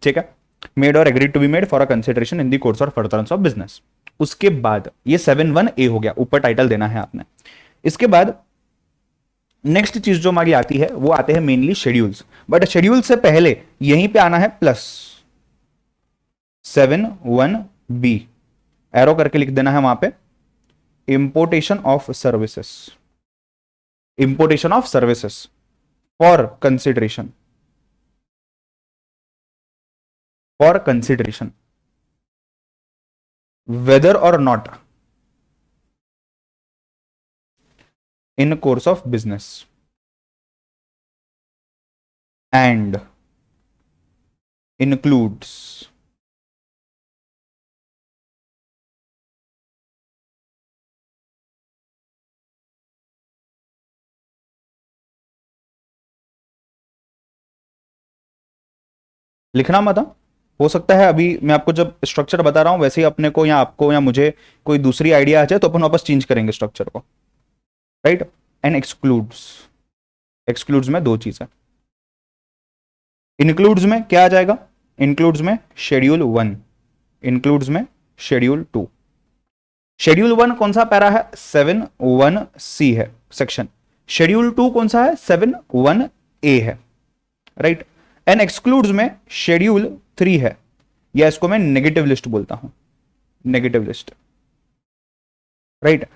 A: ठीक है? मेड और agreed to be made for a consideration in the course और फर्दरेंस ऑफ बिजनेस। उसके बाद ये 7(1)(a) हो गया, ऊपर टाइटल देना है आपने। इसके बाद नेक्स्ट चीज जो हमारी आती है वो आते हैं मेनली शेड्यूल्स, बट शेड्यूल से पहले यहीं पे आना है प्लस 7(1)(b), एरो करके लिख देना है वहां पे, importation of services, importation of services for consideration, for consideration whether or not in course of business and includes लिखना मत हाँ? हो सकता है अभी मैं आपको जब स्ट्रक्चर बता रहा हूं वैसे ही अपने को या आपको या मुझे कोई दूसरी आइडिया आ जाए तो अपन वापस चेंज करेंगे स्ट्रक्चर को, राइट। एंड एक्सक्लूड्स, एक्सक्लूड्स में दो चीजें, इंक्लूड्स में क्या आ जाएगा, इंक्लूड्स में शेड्यूल 1, इंक्लूड्स में शेड्यूल 2। शेड्यूल 1 कौन सा पैरा है, 7(1)(c) है सेक्शन। शेड्यूल 2 कौन सा है, 7(1)(a) है, राइट। एंड एक्सक्लूड्स में शेड्यूल 3 है, या इसको मैं नेगेटिव लिस्ट बोलता हूं, negative list, right.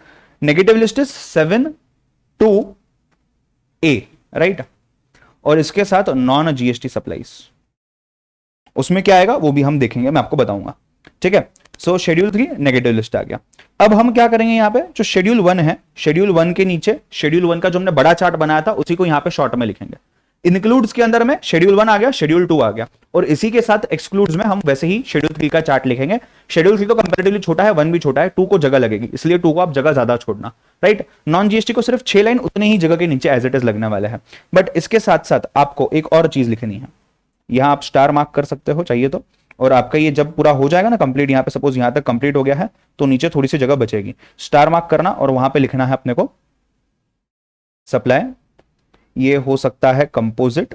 A: Negative list is 7(2)(a), right. और इसके साथ नॉन जीएसटी सप्लाईज, उसमें क्या आएगा वो भी हम देखेंगे, मैं आपको बताऊंगा, ठीक है। सो शेड्यूल 3 नेगेटिव लिस्ट आ गया। अब हम क्या करेंगे, यहां पे जो शेड्यूल 1 है, शेड्यूल 1 के नीचे शेड्यूल 1 का जो हमने बड़ा चार्ट बनाया था उसी को यहां पे शॉर्ट में लिखेंगे। इंक्लूड्स के अंदर में शेड्यूल 1 आ गया, शेड्यूल 2 आ गया, और इसी के साथ एक्सक्लूड्स में हम वैसे ही शेड्यूल 3 का चार्ट लिखेंगे। शेड्यूल 3 तो कंपैरेटिवली छोटा है, 1 भी छोटा है, 2 को जगह लगेगी, इसलिए 2 को आप जगह ज्यादा छोड़ना, राइट। नॉन जीएसटी को सिर्फ 6 लाइन उतनी ही जगह के नीचे एज इट इज लगने वाले हैं, बट इसके साथ साथ आपको एक और चीज लिखनी है, यहां आप स्टार मार्क कर सकते हो चाहिए तो, और आपका ये जब पूरा हो जाएगा ना कंप्लीट, यहां पे सपोज यहां तक कंप्लीट हो गया है तो नीचे थोड़ी सी जगह बचेगी, स्टार मार्क करना और वहां पे लिखना है अपने को सप्लाई। ये हो सकता है कंपोजिट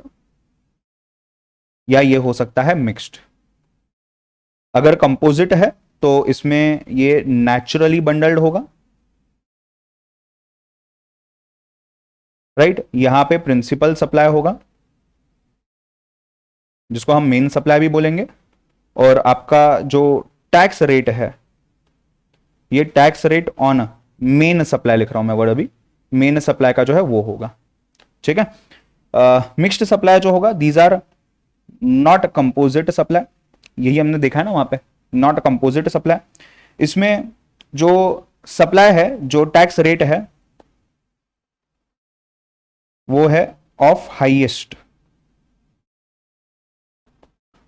A: या ये हो सकता है मिक्स्ड। अगर कंपोजिट है तो इसमें ये नेचुरली बंडल्ड होगा, राइट। यहां पे प्रिंसिपल सप्लाई होगा जिसको हम मेन सप्लाई भी बोलेंगे, और आपका जो टैक्स रेट है, ये tax rate on main supply लिख रहा हूं मैं वर्ड अभी, मेन सप्लाई का जो है वो होगा, ठीक है। मिक्स्ड सप्लाई जो होगा, these are not composite supply, यही हमने देखा है ना वहां पे, नॉट कंपोजिट सप्लाई। इसमें जो सप्लाई है, जो टैक्स रेट है वो है ऑफ हाईएस्ट,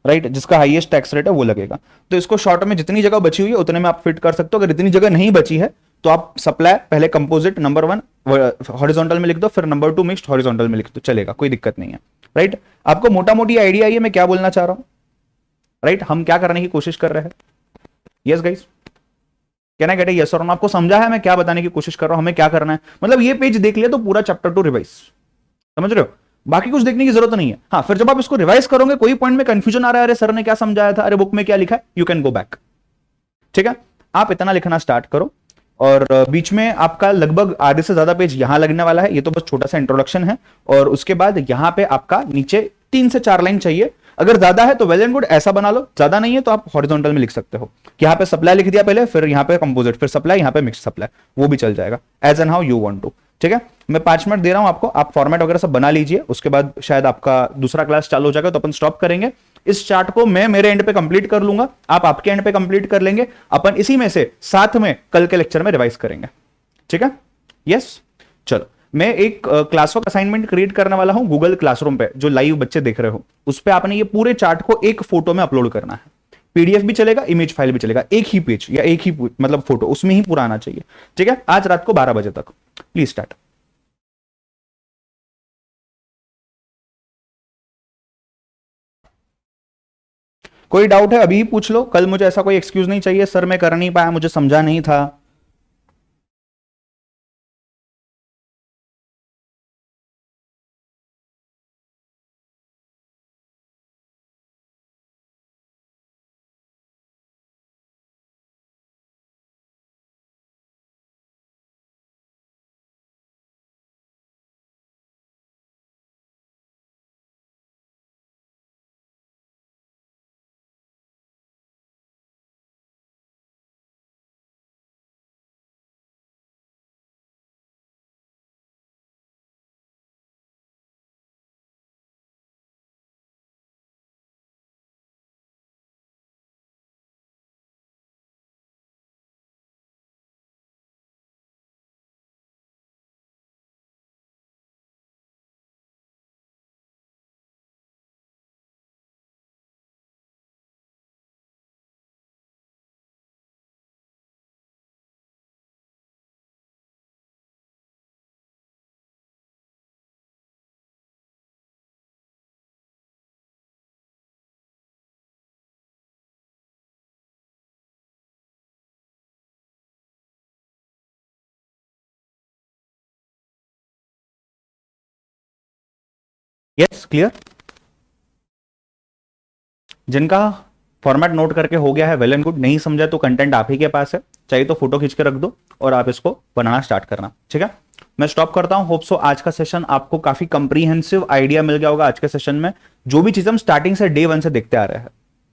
A: राइट, जिसका हाईएस्ट टैक्स रेट है वो लगेगा। तो इसको शॉर्ट में जितनी जगह बची हुई है उतने में आप फिट कर सकते हो। अगर इतनी जगह नहीं बची है तो आप सप्लाई पहले कंपोजिट नंबर 1 हॉरिजॉन्टल में लिख दो, फिर नंबर 2 मिक्स्ड हॉरिजॉन्टल में लिख दो, चलेगा, कोई दिक्कत नहीं है, राइट। आपको मोटा मोटी आइडिया आई है मैं क्या बोलना चाह रहा हूं, राइट। हम क्या करने की कोशिश कर रहे हैं, yes guys, can I gate A yes और नो? आपको समझा है मैं क्या बताने की कोशिश कर रहा हूं, हमें क्या करना है, मतलब ये पेज देख लिया तो पूरा चैप्टर 2 रिवाइज, समझ रहे हो, बाकी कुछ देखने की जरूरत नहीं है। हाँ, फिर जब आप इसको रिवाइज करोगे कोई पॉइंट में कंफ्यूजन आ रहा है, अरे सर ने क्या समझाया था, अरे बुक में क्या लिखा है, यू कैन गो बैक, ठीक है। आप इतना लिखना स्टार्ट करो, और बीच में आपका लगभग आधे से ज्यादा पेज यहां लगने वाला है, ये तो बस छोटा सा इंट्रोडक्शन है, और उसके बाद यहां पे आपका नीचे 3 से 4 लाइन चाहिए। अगर ज्यादा है तो वेल एंड गुड, ऐसा बना लो, ज्यादा नहीं है तो आप हॉरिजॉन्टल में लिख सकते हो, कि यहां पे सप्लाई लिख दिया पहले, फिर यहां पे कंपोजिट, फिर सप्लाई, यहां पे मिक्स सप्लाई, वो भी चल जाएगा, as and how you want to, ठीक है। मैं 5 मिनट दे रहा हूं आपको, आप फॉर्मेट वगैरह सब बना लीजिए, उसके बाद शायद आपका दूसरा क्लास चालू हो जाएगा तो अपन स्टॉप करेंगे। इस चार्ट को मैं मेरे एंड पे कंप्लीट कर लूंगा, आप आपके एंड पे कंप्लीट कर लेंगे, अपन इसी में से साथ में कल के लेक्चर में रिवाइज करेंगे, ठीक है। यस, चलो, मैं एक क्लासवर्क असाइनमेंट क्रिएट करने वाला हूं गूगल क्लासरूम पे, जो लाइव बच्चे देख रहे हो उस पे आपने ये पूरे चार्ट को एक फोटो में अपलोड करना है, पीडीएफ भी चलेगा, इमेज फाइल भी चलेगा, एक ही पेज या एक ही मतलब फोटो उसमें ही पूरा आना चाहिए, ठीक है। आज रात को 12 बजे तक, प्लीज स्टार्ट। कोई डाउट है अभी ही पूछ लो, कल मुझे ऐसा कोई एक्सक्यूज नहीं चाहिए सर मैं कर नहीं पाया, मुझे समझा नहीं था। Yes, clear? जिनका फॉर्मेट नोट करके हो गया है वेल एंड गुड, नहीं समझा तो कंटेंट आप ही के पास है, चाहिए तो फोटो खींच के रख दो और आप इसको बनाना स्टार्ट करना, ठीक है? मैं स्टॉप करता हूं। होप सो आज का सेशन आपको काफी कंप्रीहेंसिव आइडिया मिल गया होगा आज के सेशन में, जो भी चीज हम स्टार्टिंग से डे 1 से देखते आ रहे हैं,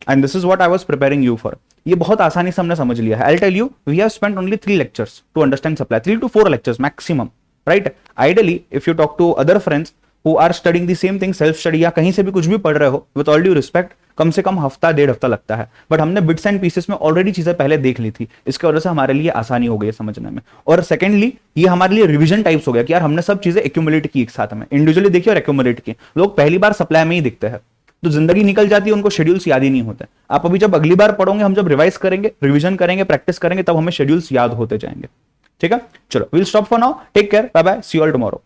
A: and this is what I was preparing you for. ये बहुत आसानी से हमने समझ लिया है। I tell you, we have spent only 3 lectures to understand supply, 3 to 4 lectures maximum, right? Ideally if you talk to other friends who are studying the same thing, self study या कहीं से भी कुछ भी पढ़ रहे हो, विद ऑल ड्यू रिस्पेक्ट, कम से कम हफ्ता 1.5 हफ्ता लगता है, बट हमने बिट्स एंड पीसेस में ऑलरेडी चीजें पहले देख ली थी, इसके वजह से हमारे लिए आसानी हो गई है समझने में। और सेकेंडली ये हमारे लिए रिवीजन टाइप्स हो गया कि यार हमने सब चीजें एक्यूमुलेट की एक साथ में, इंडिविजुअली देखी और एक्यूमुलेट की। लोग पहली बार सप्लाई में ही दिखते हैं तो जिंदगी निकल जाती है, उनको शेड्यूल्स याद ही नहीं होते। आप अभी जब अगली बार पढ़ोगे, हम जब रिवाइज करेंगे, रिवीजन करेंगे, प्रैक्टिस करेंगे, तब हमें शेड्यूल्स याद होते जाएंगे, ठीक है? चलो, will stop for now, take care, bye bye, see you all tomorrow.